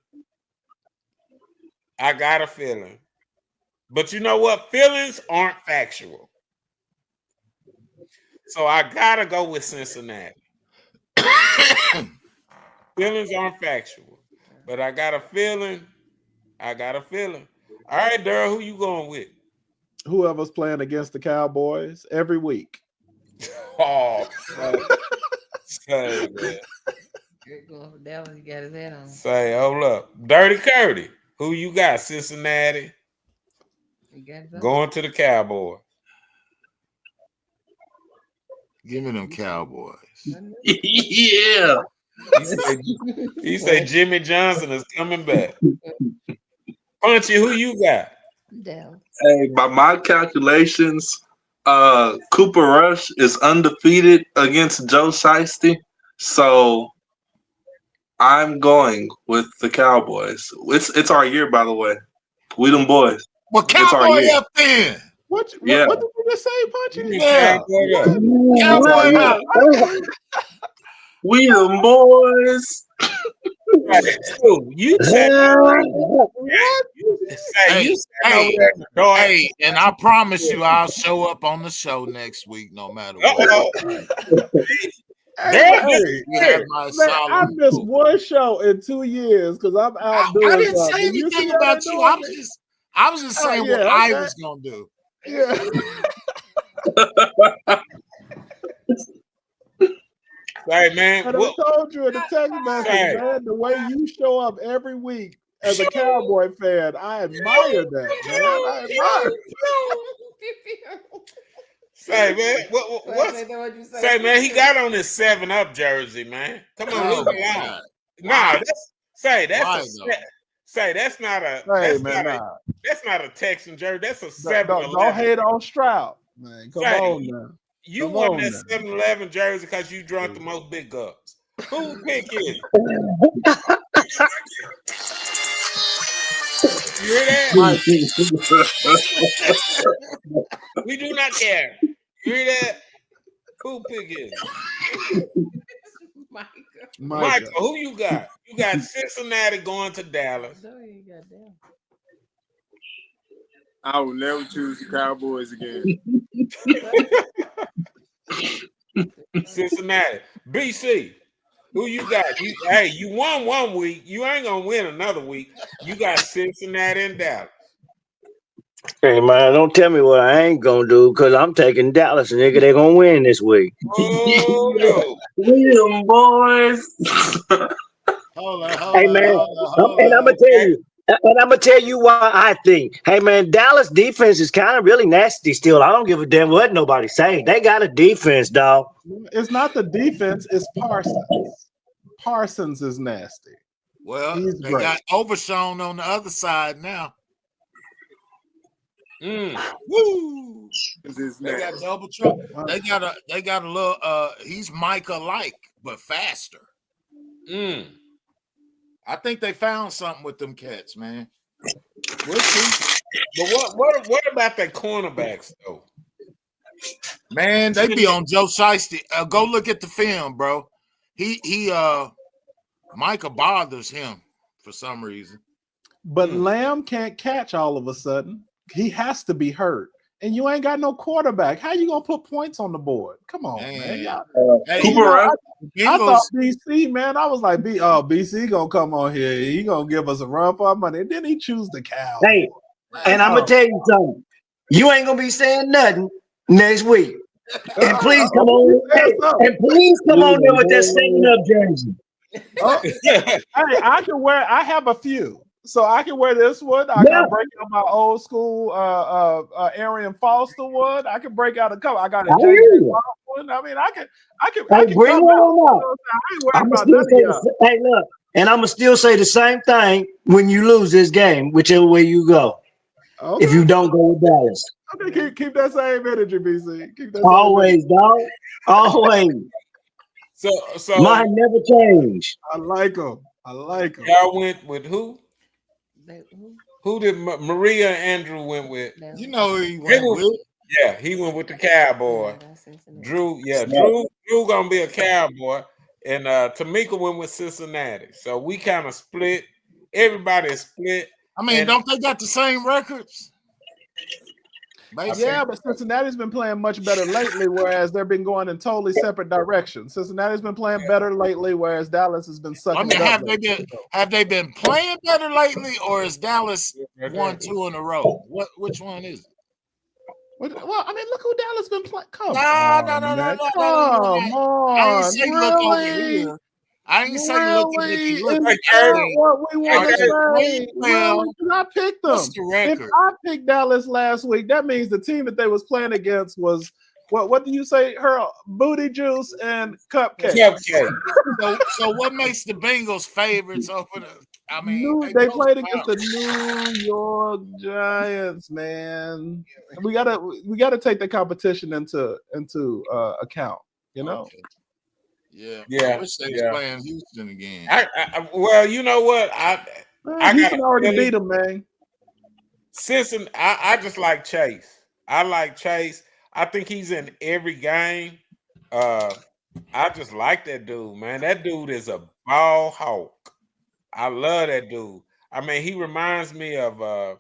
But you know what? Feelings aren't factual. So I gotta go with Cincinnati. Feelings aren't factual, but I got a feeling. All right, Daryl, who you going with? Whoever's playing against the Cowboys every week. Oh, say, man. Dallas, he got his head on. Say, hold up. Dirty Curdy, who you got? Cincinnati. Going to the Cowboys. Give me them Cowboys. Yeah. He say Jimmy Johnson is coming back. Punchy, who you got? Dallas. Hey, by my calculations, Cooper Rush is undefeated against Joe Shiesty. So I'm going with the Cowboys. It's our year, by the way. We them boys. Well, Cowboy up then. What did you just say, Punchy? Yeah. Cowboy up. We them boys. You said Hey, and I promise you I'll show up on the show next week no matter what. I missed one show in 2 years because I'm out doing I didn't something. say anything about you. I was just saying what I was gonna do. Yeah. Hey, man. But I told you in the text message, man, the way you show up every week as a Cowboy fan, I admire that, man. I admire it. Say, man, say, man, he got on his 7-Up jersey, man. Come on, leave him alone. Nah, that's not a that's not a Texan jersey. That's a 7-Eleven. Don't hate on Stroud, man. Come on now. You won that 7-Eleven jersey because you drunk the most big ups. Who pick is? You hear that? We do not care. You hear that? Who pick is? Michael, who you got? You got Cincinnati going to Dallas. I will never choose the Cowboys again. Cincinnati. BC, who you got? You won 1 week. You ain't gonna win another week. You got Cincinnati and Dallas. Hey man, don't tell me what I ain't gonna do because I'm taking Dallas, nigga. They're gonna win this week. Oh no. We them boys. Hey man, and I'm gonna tell you why I think. Hey man, Dallas defense is kind of really nasty still. I don't give a damn what nobody saying. They got a defense, dog. It's not the defense, it's Parsons. Parsons is nasty. Well, they got Overshown on the other side now. Woo! They got double trouble. They got a little he's Micah like, but faster. I think they found something with them cats, man. We'll see. But what about that cornerbacks though? Man, they be on Joe Shiesty. Go look at the film, bro. He Micah bothers him for some reason. But Lamb can't catch all of a sudden. He has to be hurt. And you ain't got no quarterback. How you gonna put points on the board? Come on, man. I thought BC, man. I was like, BC gonna come on here. He gonna give us a run for our money. And then he choose the cow. Hey, and I'm gonna tell you something. You ain't gonna be saying nothing next week. And please come on. And please come on there with that 7-Up jersey. Hey, I have a few. So I can wear this one. I can break out my old school Arian Foster one. I can break out a couple. I got a JJ one. I mean, I can bring one on. Hey, look, and I'm gonna still say the same thing when you lose this game, whichever way you go. Okay. If you don't go with Dallas. Okay, keep that same energy, BC. Keep that always, dog. Always. So mine never changed. I like them. Y'all went with who? Who did Maria Andrew went with? You know who he went with. Yeah, he went with the Cowboy. Drew gonna be a Cowboy. And Tamika went with Cincinnati. So we kind of split. Everybody is split. I mean, don't they got the same records? Yeah, but Cincinnati's been playing much better lately, whereas they've been going in totally separate directions. Cincinnati's been playing better lately, whereas Dallas has been sucking it up. Have they been playing better lately, or is Dallas 1-2 in a row? Which one is it? Well, I mean, look who Dallas been playing. Come No. on, I ain't say look over really? here. I ain't say Really? look. Is that what we want to say? Well, Really? 'Cause I picked them. what's the record? If I picked Dallas last week, that means the team that they was playing against was what do you say? Her booty juice and cupcakes. So what makes the Bengals favorites over the? I mean, they played against the New York Giants, man. We gotta take the competition into account, you know. Okay. Yeah. Yeah. I wish they was playing Houston again. Well, you know what? Houston already beat them, man. I just like Chase. I like Chase. I think he's in every game. I just like that dude, man. That dude is a ball hawk. I love that dude. I mean, he reminds me of the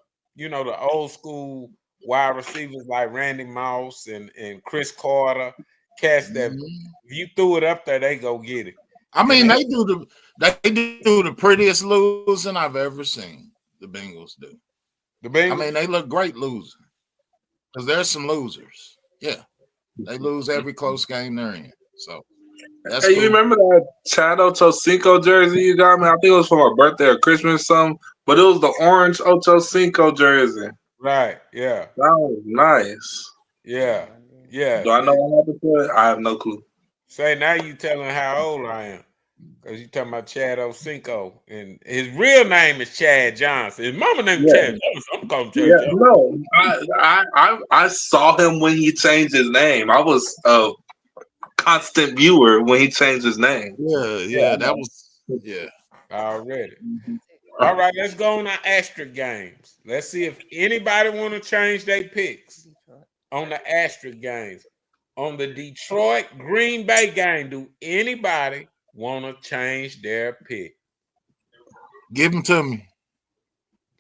old school wide receivers like Randy Moss and Chris Carter. Cats that if you threw it up there, they go get it. I mean, they do the prettiest losing I've ever seen. The Bengals do. The Bengals? I mean, they look great losing. Because there's some losers. Yeah. They lose every close game they're in. So that's hey, cool. you remember that Chad Ochocinco jersey you got me? I think it was for my birthday or Christmas or something. But it was the orange Ochocinco jersey. Right, yeah. That was nice. Yeah. Yeah. Do I know what happened to it? I have no clue. Say now you telling how old I am. Because you talking about Chad Ochocinco. And his real name is Chad Johnson. His mama name is Chad Johnson. I'm calling him Chad Johnson. No, I saw him when he changed his name. I was a constant viewer when he changed his name. Yeah, that was already. All right, let's go on our asterisk games. Let's see if anybody want to change their picks on the asterisk games. On the Detroit Green Bay game, do anybody want to change their pick? Give them to me.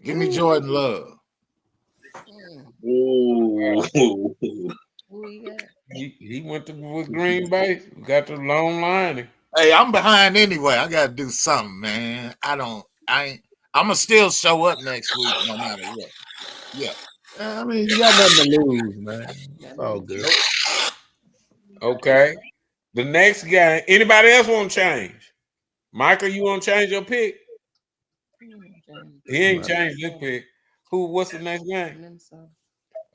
Give me Jordan Love. Ooh. He went with Green Bay. Got the long line. Hey, I'm behind anyway. I got to do something, man. I'm going to still show up next week no matter what. Yeah. I mean, you got nothing to lose, man. It's all good. Okay. The next game, anybody else want to change? Michael, you want to change your pick? He ain't changed his pick. What's the next game?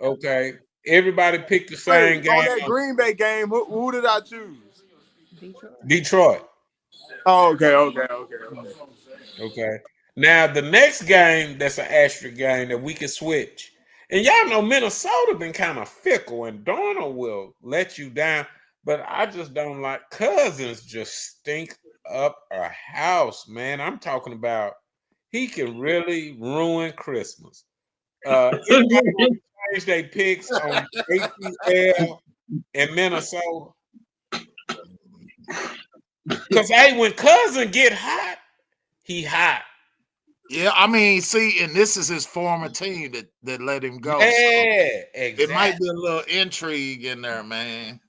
Okay. Everybody picked the same game. On that Green Bay game, who did I choose? Detroit. Oh, okay. Okay. Now, the next game that's an asterisk game that we can switch. And y'all know Minnesota been kind of fickle, and Darnold will let you down. But I just don't like Cousins just stink up a house, man. I'm talking about he can really ruin Christmas. Anybody want to change their picks on ATL and Minnesota? Because, hey, when Cousins get hot, he hot. Yeah, I mean, see, and this is his former team that let him go. Yeah, so exactly. It might be a little intrigue in there, man.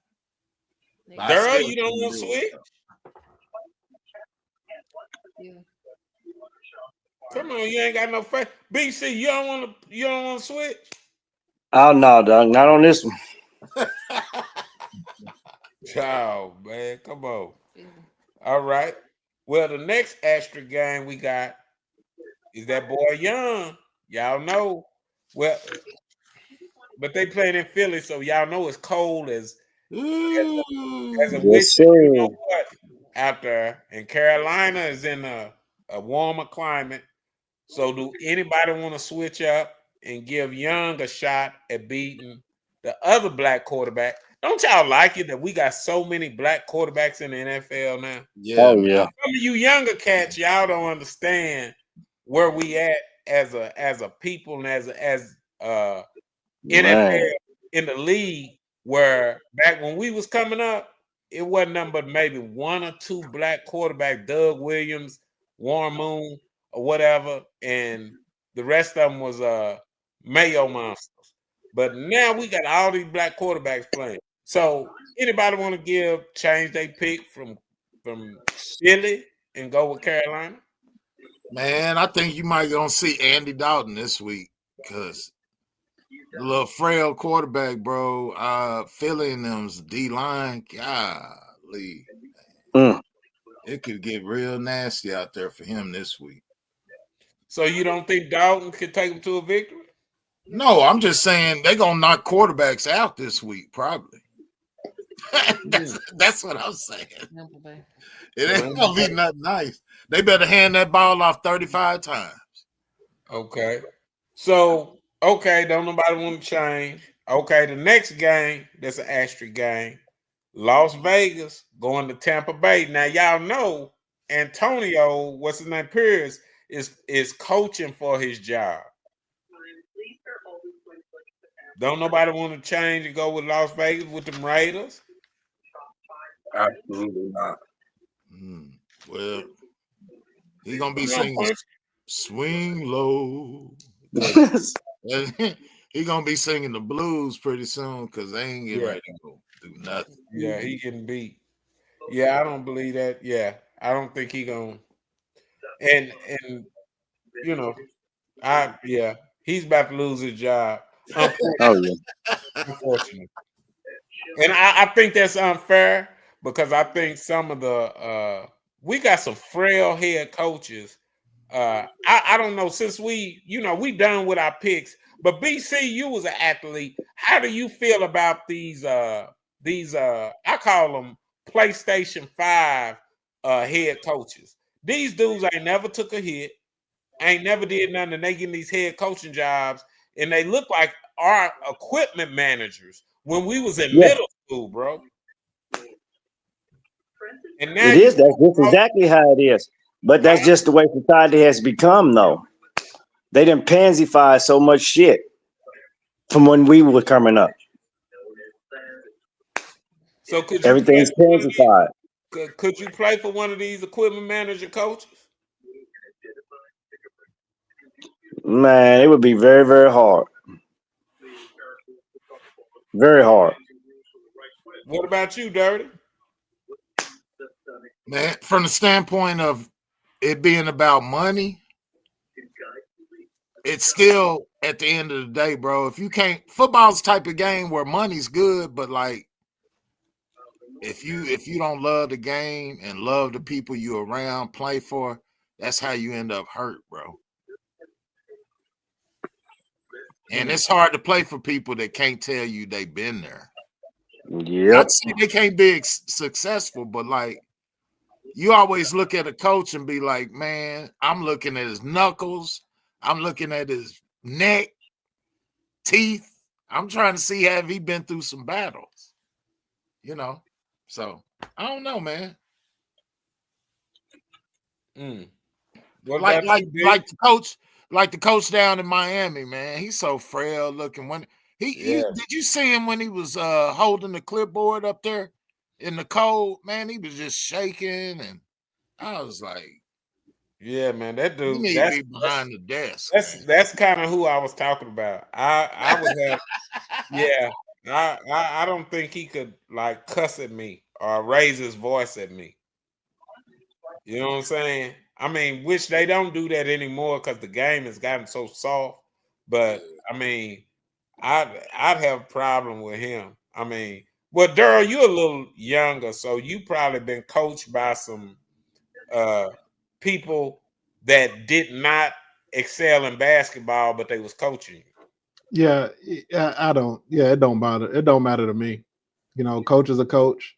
Girl, you don't want to switch? Yeah. Come on, you ain't got no faith. BC, you don't want to switch? Oh no, dog, not on this one. Oh, man, come on. All right. Well, the next asterisk game we got is that boy Young. Y'all know. Well, but they played in Philly, so y'all know it's cold as a witch. You know what? Out there, and Carolina is in a warmer climate. So, do anybody want to switch up and give Young a shot at beating the other black quarterback? Don't y'all like it that we got so many black quarterbacks in the NFL now? Yeah. Oh yeah. Some of you younger cats, y'all don't understand where we at as a people and as NFL in the league. Where back when we was coming up, it wasn't nothing but maybe one or two black quarterbacks, Doug Williams, Warren Moon, or whatever, and the rest of them was Mayo monsters. But now we got all these black quarterbacks playing. So anybody want to change their pick from Philly and go with Carolina? Man, I think you might gonna see Andy Dalton this week because the little frail quarterback, bro. Philly and them's D line, golly, it could get real nasty out there for him this week. So you don't think Dalton could take him to a victory? No, I'm just saying they're gonna knock quarterbacks out this week, probably. that's what I'm saying. It ain't gonna be nothing nice. They better hand that ball off 35 times. Okay. So, don't nobody want to change. Okay, the next game, that's an asterisk game. Las Vegas going to Tampa Bay. Now, y'all know Antonio, what's his name, Pierce, is coaching for his job. Don't nobody want to change and go with Las Vegas with them Raiders? Absolutely not. Well, he's gonna be singing "Swing Low." He's gonna be singing the blues pretty soon because they ain't getting ready to go do nothing. Yeah, he getting beat. Yeah, I don't believe that. Yeah, I don't think he gonna. And you know, he's about to lose his job. Unfortunately. And I think that's unfair because I think some of the we got some frail head coaches. I don't know, since we done with our picks, but BC, you was an athlete. How do you feel about these I call them PlayStation 5 head coaches? These dudes ain't never took a hit, ain't never did nothing, and they getting these head coaching jobs, and they look like our equipment managers when we was in middle school, bro. And now that's just exactly how it is. But that's just the way society has become, though. They done pansified so much shit from when we were coming up. So everything's pansified. Could you play for one of these equipment manager coaches? Man, it would be very, very hard. Very hard. What about you, Dirty? Man, from the standpoint of it being about money, it's still at the end of the day, bro. If you can't, football's the type of game where money's good, but like if you don't love the game and love the people you around play for, that's how you end up hurt, bro. And it's hard to play for people that can't tell you they've been there. Yeah, Not saying they can't be successful, but like you always look at a coach and be like, man, I'm looking at his knuckles, I'm looking at his neck, teeth. I'm trying to see have he been through some battles, So I don't know, man. Like the coach down in Miami, man. He's so frail looking. When did you see him when he was holding the clipboard up there in the cold? Man, he was just shaking, and I was like, "Yeah, man, that dude. He need to be behind the desk." That's kind of who I was talking about. I would have, I don't think he could like cuss at me or raise his voice at me. You know what I'm saying? I mean, which they don't do that anymore because the game has gotten so soft. But I mean, I'd have a problem with him. I mean, well, Daryl, you're a little younger, so you probably been coached by some people that did not excel in basketball, but they was coaching. Yeah, I don't. Yeah, it don't matter. It don't matter to me. Coach is a coach,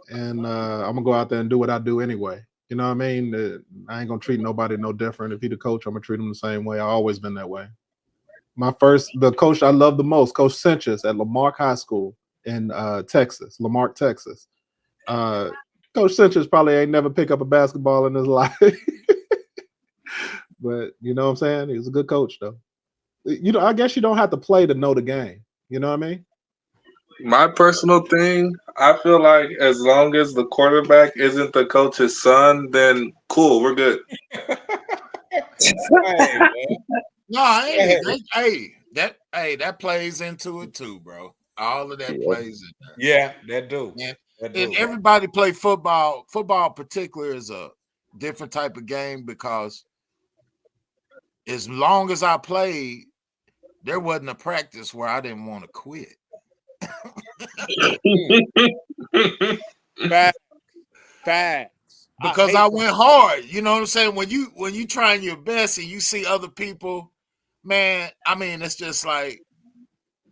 and I'm gonna go out there and do what I do anyway. You know what I mean? I ain't gonna treat nobody no different. If he the coach, I'm gonna treat him the same way. I've always been that way. The coach I love the most, Coach Sanchez at Lamarck High School in Texas, Lamarck, Texas. Coach Sanchez probably ain't never picked up a basketball in his life. But you know what I'm saying? He's a good coach, though. I guess you don't have to play to know the game. You know what I mean? My personal thing, I feel like as long as the quarterback isn't the coach's son, then cool, we're good. Hey, that plays into it too, bro. All of that plays in there. Yeah, that do. Yeah. That And do. everybody play football. Football, in particular, is a different type of game because as long as I played, there wasn't a practice where I didn't want to quit. Facts. Because I went hard. You know what I'm saying? When you trying your best and you see other people, man, I mean, it's just like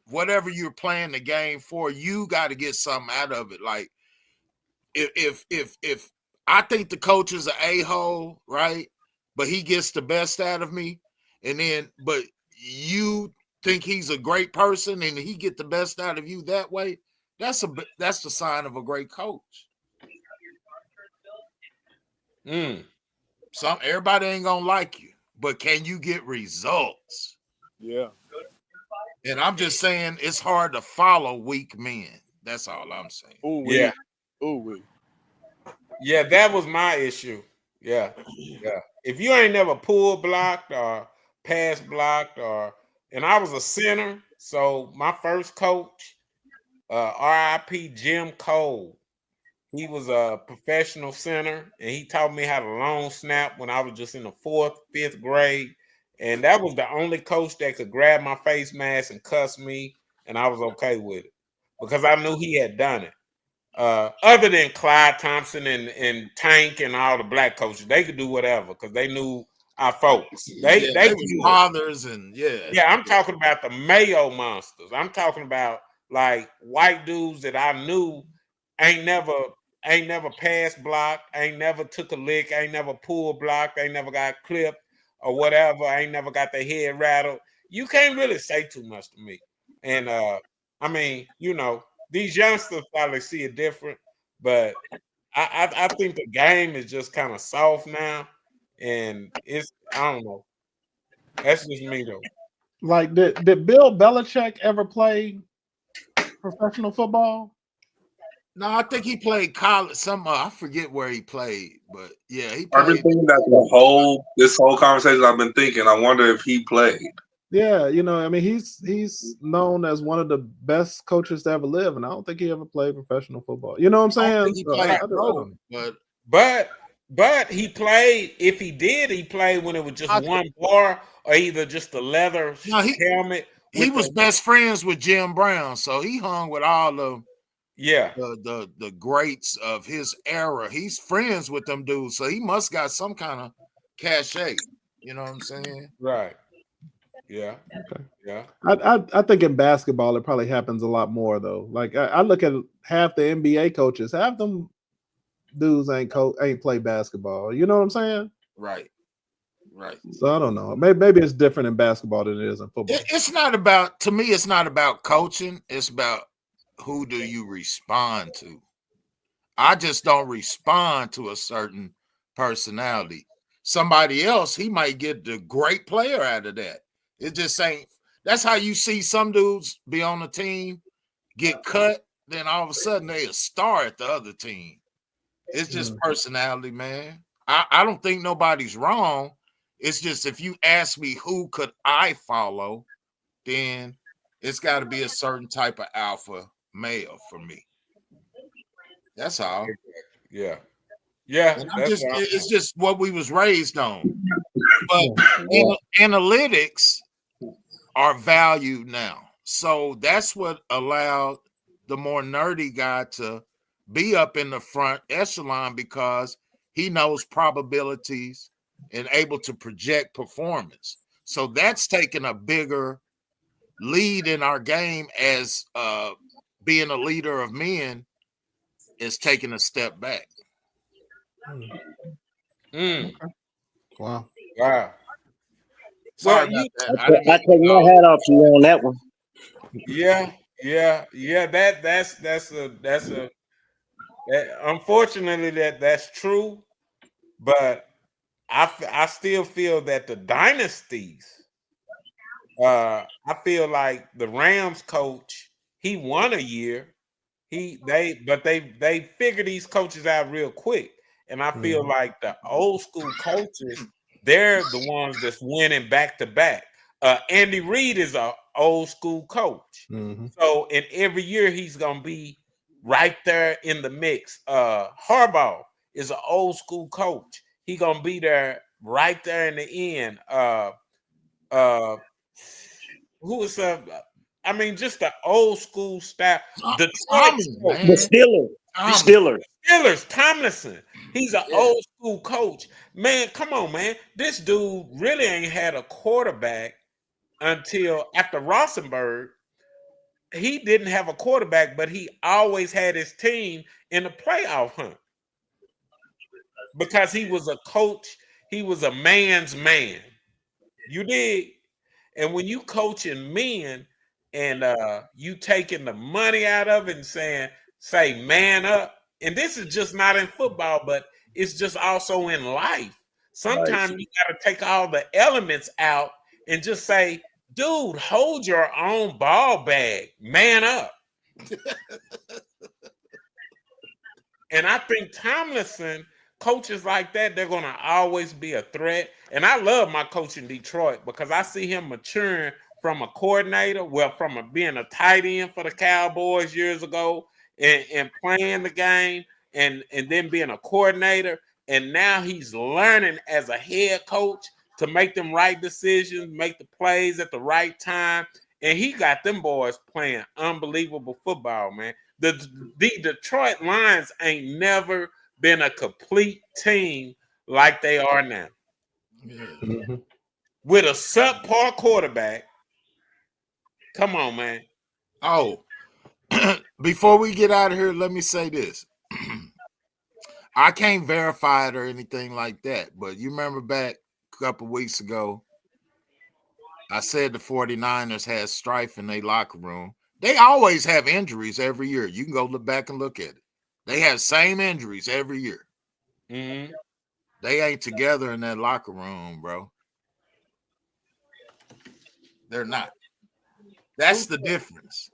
whatever you're playing the game for, you got to get something out of it. Like if I think the coach is an a-hole, right? But he gets the best out of me, but you think he's a great person and he get the best out of you that way, that's the sign of a great coach. Everybody ain't gonna like you, but can you get results? Yeah. And I'm just saying it's hard to follow weak men. That's all I'm saying. Ooh, yeah. Ooh, yeah, that was my issue. Yeah. If you ain't never pull blocked or pass blocked and I was a center, so my first coach, RIP Jim Cole, he was a professional center, and he taught me how to long snap when I was just in the 4th, 5th grade. And that was the only coach that could grab my face mask and cuss me, and I was okay with it because I knew he had done it. Other than Clyde Thompson and Tank and all the black coaches, they could do whatever because they knew our folks. They was fathers and I'm talking about the Mayo monsters. I'm talking about like white dudes that I knew ain't never passed block, ain't never took a lick, ain't never pulled block, ain't never got clipped or whatever, ain't never got their head rattled. You can't really say too much to me. And I mean, you know, these youngsters probably see it different, but I think the game is just kind of soft now, and I don't know. That's just me though. Like, did Bill Belichick ever play professional football? No, I think he played college. I forget where he played, but yeah, he played. I've been thinking that this whole conversation. I've been thinking. I wonder if he played. Yeah, you know, I mean, he's known as one of the best coaches to ever live, and I don't think he ever played professional football. You know what I'm saying? He played but he played. If he did, he played when it was just one bar or either just a leather helmet. He was best friends with Jim Brown, so he hung with all of the greats of his era. He's friends with them dudes, so he must got some kind of cachet. You know what I'm saying? Right. Yeah. Okay. Yeah. I think in basketball it probably happens a lot more though. Like I look at half the NBA coaches, half them dudes ain't play basketball. You know what I'm saying? Right. So I don't know. Maybe it's different in basketball than it is in football. It's not about, to me, it's not about coaching. It's about who do you respond to. I just don't respond to a certain personality. Somebody else, he might get the great player out of that. It just ain't. That's how you see some dudes be on the team, get cut, then all of a sudden they a star at the other team. It's just personality, man. I don't think nobody's wrong. It's just if you ask me who could I follow, then it's got to be a certain type of alpha male for me. That's all. Yeah. It's just what we was raised on. But analytics are valued now. So that's what allowed the more nerdy guy to be up in the front echelon because he knows probabilities and able to project performance. So that's taken a bigger lead in our game as being a leader of men is taking a step back. Wow. Sorry well, about that. I take my hat off to you on that one. Yeah. Unfortunately, that's true, but I still feel that the dynasties. I feel like the Rams coach, he won a year. They figure these coaches out real quick, and I feel like the old school coaches, they're the ones that's winning back to back. Andy Reid is a old school coach. Mm-hmm. So in every year he's gonna be right there in the mix. Harbaugh is an old school coach. He gonna be there right there in the end. Who is I mean, just the old school style. The Steelers. Tomlinson. He's an old school coach. Man, come on, man. This dude really ain't had a quarterback until after Rosenberg. He didn't have a quarterback, but he always had his team in the playoff hunt because he was a coach. He was a man's man. You dig? And when you coaching men and you taking the money out of it and say man up, and this is just not in football, but it's just also in life. Sometimes you got to take all the elements out and just say, dude, hold your own ball bag. Man up. And I think Tomlinson, coaches like that, they're going to always be a threat. And I love my coach in Detroit because I see him maturing from a coordinator, from being a tight end for the Cowboys years ago and playing the game and then being a coordinator. And now he's learning as a head coach to make them right decisions, make the plays at the right time. And he got them boys playing unbelievable football, man. The Detroit Lions ain't never been a complete team like they are now. Mm-hmm. With a subpar quarterback. Come on, man. Oh, before we get out of here, let me say this. I can't verify it or anything like that, but you remember back a couple weeks ago, I said the 49ers had strife in their locker room. They always have injuries every year. You can go look back and look at it. They have same injuries every year. Mm-hmm. They ain't together in that locker room, bro. They're not. That's the difference.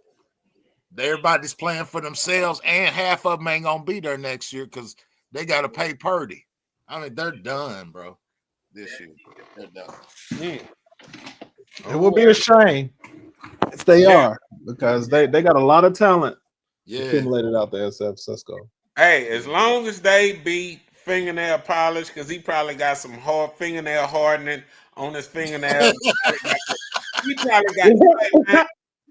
Everybody's playing for themselves, and half of them ain't gonna be there next year because they got to pay Purdy. I mean, they're done, bro. This year, they're done. It will be a shame if they are, because they got a lot of talent accumulated out there at San Francisco. Hey, as long as they beat fingernail polish, because he probably got some hard fingernail hardening on his fingernails. He probably got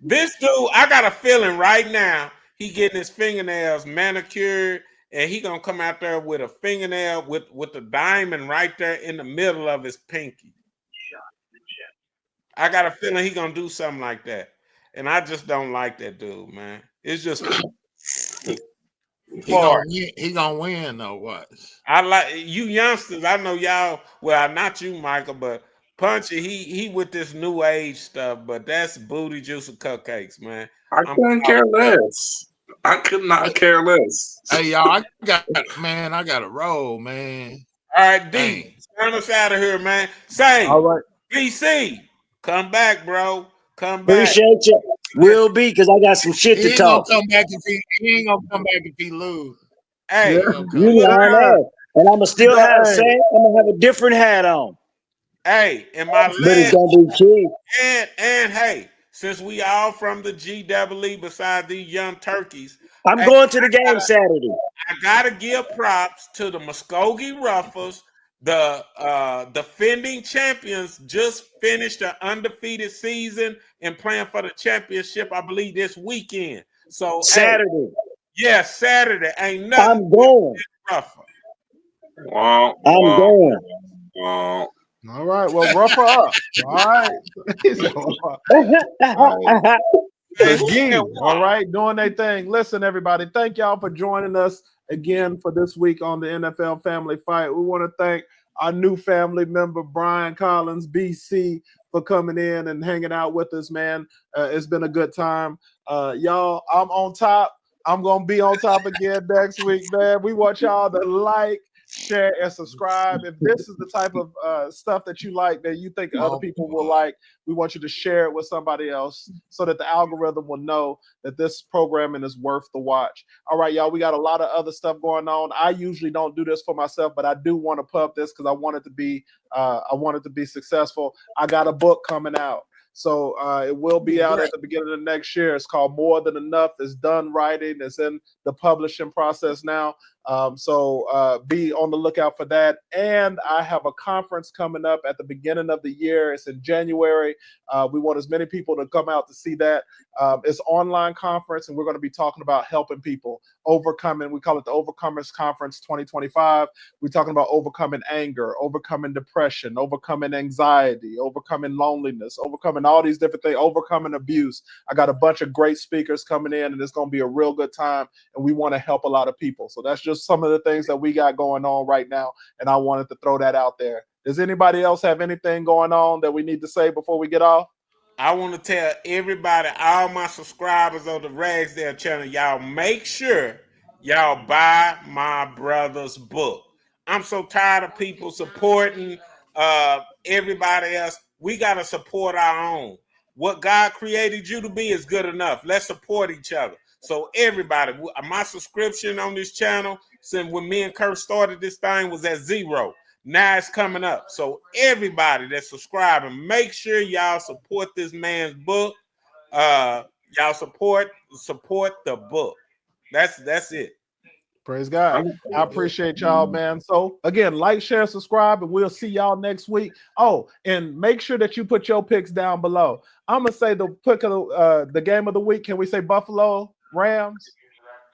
this dude. I got a feeling right now he getting his fingernails manicured, and he gonna come out there with a fingernail with a diamond right there in the middle of his pinky. I got a feeling he gonna do something like that, and I just don't like that dude, man. It's just he gonna win though. What? I like you youngsters. I know y'all. Well, not you, Michael, but Punchy. He with this new age stuff, but that's booty juice and cupcakes, man. I couldn't care less. I could not care less. Hey, y'all, I got a roll, man. All right, D, turn us out of here, man. Say, all right, BC, come back, bro. Come back. Appreciate you. Will be, because I got some shit to talk. He ain't gonna come back if he lose. Hey, you lying ass. And I'm gonna still have the same. I'm gonna have a different hat on. Hey, and my but it's gonna be cheap. And hey, since we all from the GWE, besides these young turkeys, I'm going to the game Saturday. I gotta give props to the Muskogee Ruffles. The defending champions just finished an undefeated season and playing for the championship, I believe, this weekend. So Saturday. Saturday. Ain't nothing. I'm going. Wow. I'm going. Wow. All right. Well, rough her up. All right. All right, doing their thing. Listen, everybody, thank y'all for joining us again for this week on the NFL Family Fight. We want to thank our new family member, Brian Collins, BC, for coming in and hanging out with us, man. It's been a good time. Y'all, I'm on top. I'm going to be on top again next week, man. We want y'all to like, share, and subscribe. If this is the type of stuff that you like, that you think other people will like, we want you to share it with somebody else so that the algorithm will know that this programming is worth the watch. All right, y'all, we got a lot of other stuff going on. I usually don't do this for myself, but I do want to pub this because I want it to be successful. I got a book coming out. So it will be out at the beginning of next year. It's called More Than Enough. It's done writing. It's in the publishing process now. So be on the lookout for that. And I have a conference coming up at the beginning of the year. It's in January. We want as many people to come out to see that. It's an online conference, and we're going to be talking about helping people overcoming. We call it the Overcomers Conference 2025. We're talking about overcoming anger, overcoming depression, overcoming anxiety, overcoming loneliness, overcoming all these different things, overcoming abuse. I got a bunch of great speakers coming in, and it's going to be a real good time, and we want to help a lot of people. So that's just some of the things that we got going on right now, and I wanted to throw that out there. Does anybody else have anything going on that we need to say before we get off? I want to tell everybody, all my subscribers on the Ragsdale channel, y'all make sure y'all buy my brother's book. I'm so tired of people supporting everybody else. We got to support our own. What God created you to be is good enough. Let's support each other. So everybody, my subscription on this channel, since when me and Kurt started this thing, was at 0. Now it's coming up. So everybody that's subscribing, make sure y'all support this man's book. Y'all support the book. That's it. Praise God. I appreciate y'all, man. So again, like, share, subscribe, and we'll see y'all next week. Oh, and make sure that you put your picks down below. I'm gonna say the pick of the game of the week. Can we say Buffalo Rams?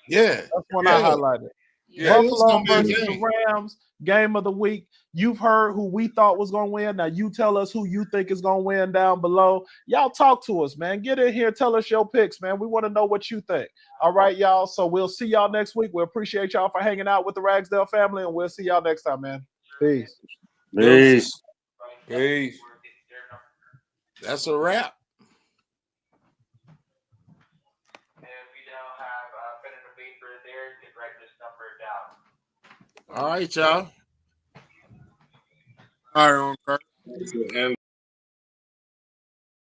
Yeah, That's one I highlighted. Yeah, Buffalo versus the Rams, game of the week. You've heard who we thought was going to win. Now you tell us who you think is going to win down below. Y'all talk to us, man. Get in here. Tell us your picks, man. We want to know what you think. All right, y'all. So we'll see y'all next week. We appreciate y'all for hanging out with the Ragsdale family, and we'll see y'all next time, man. Peace. Peace. Peace. That's a wrap. All right, y'all. All right, on Kurt. And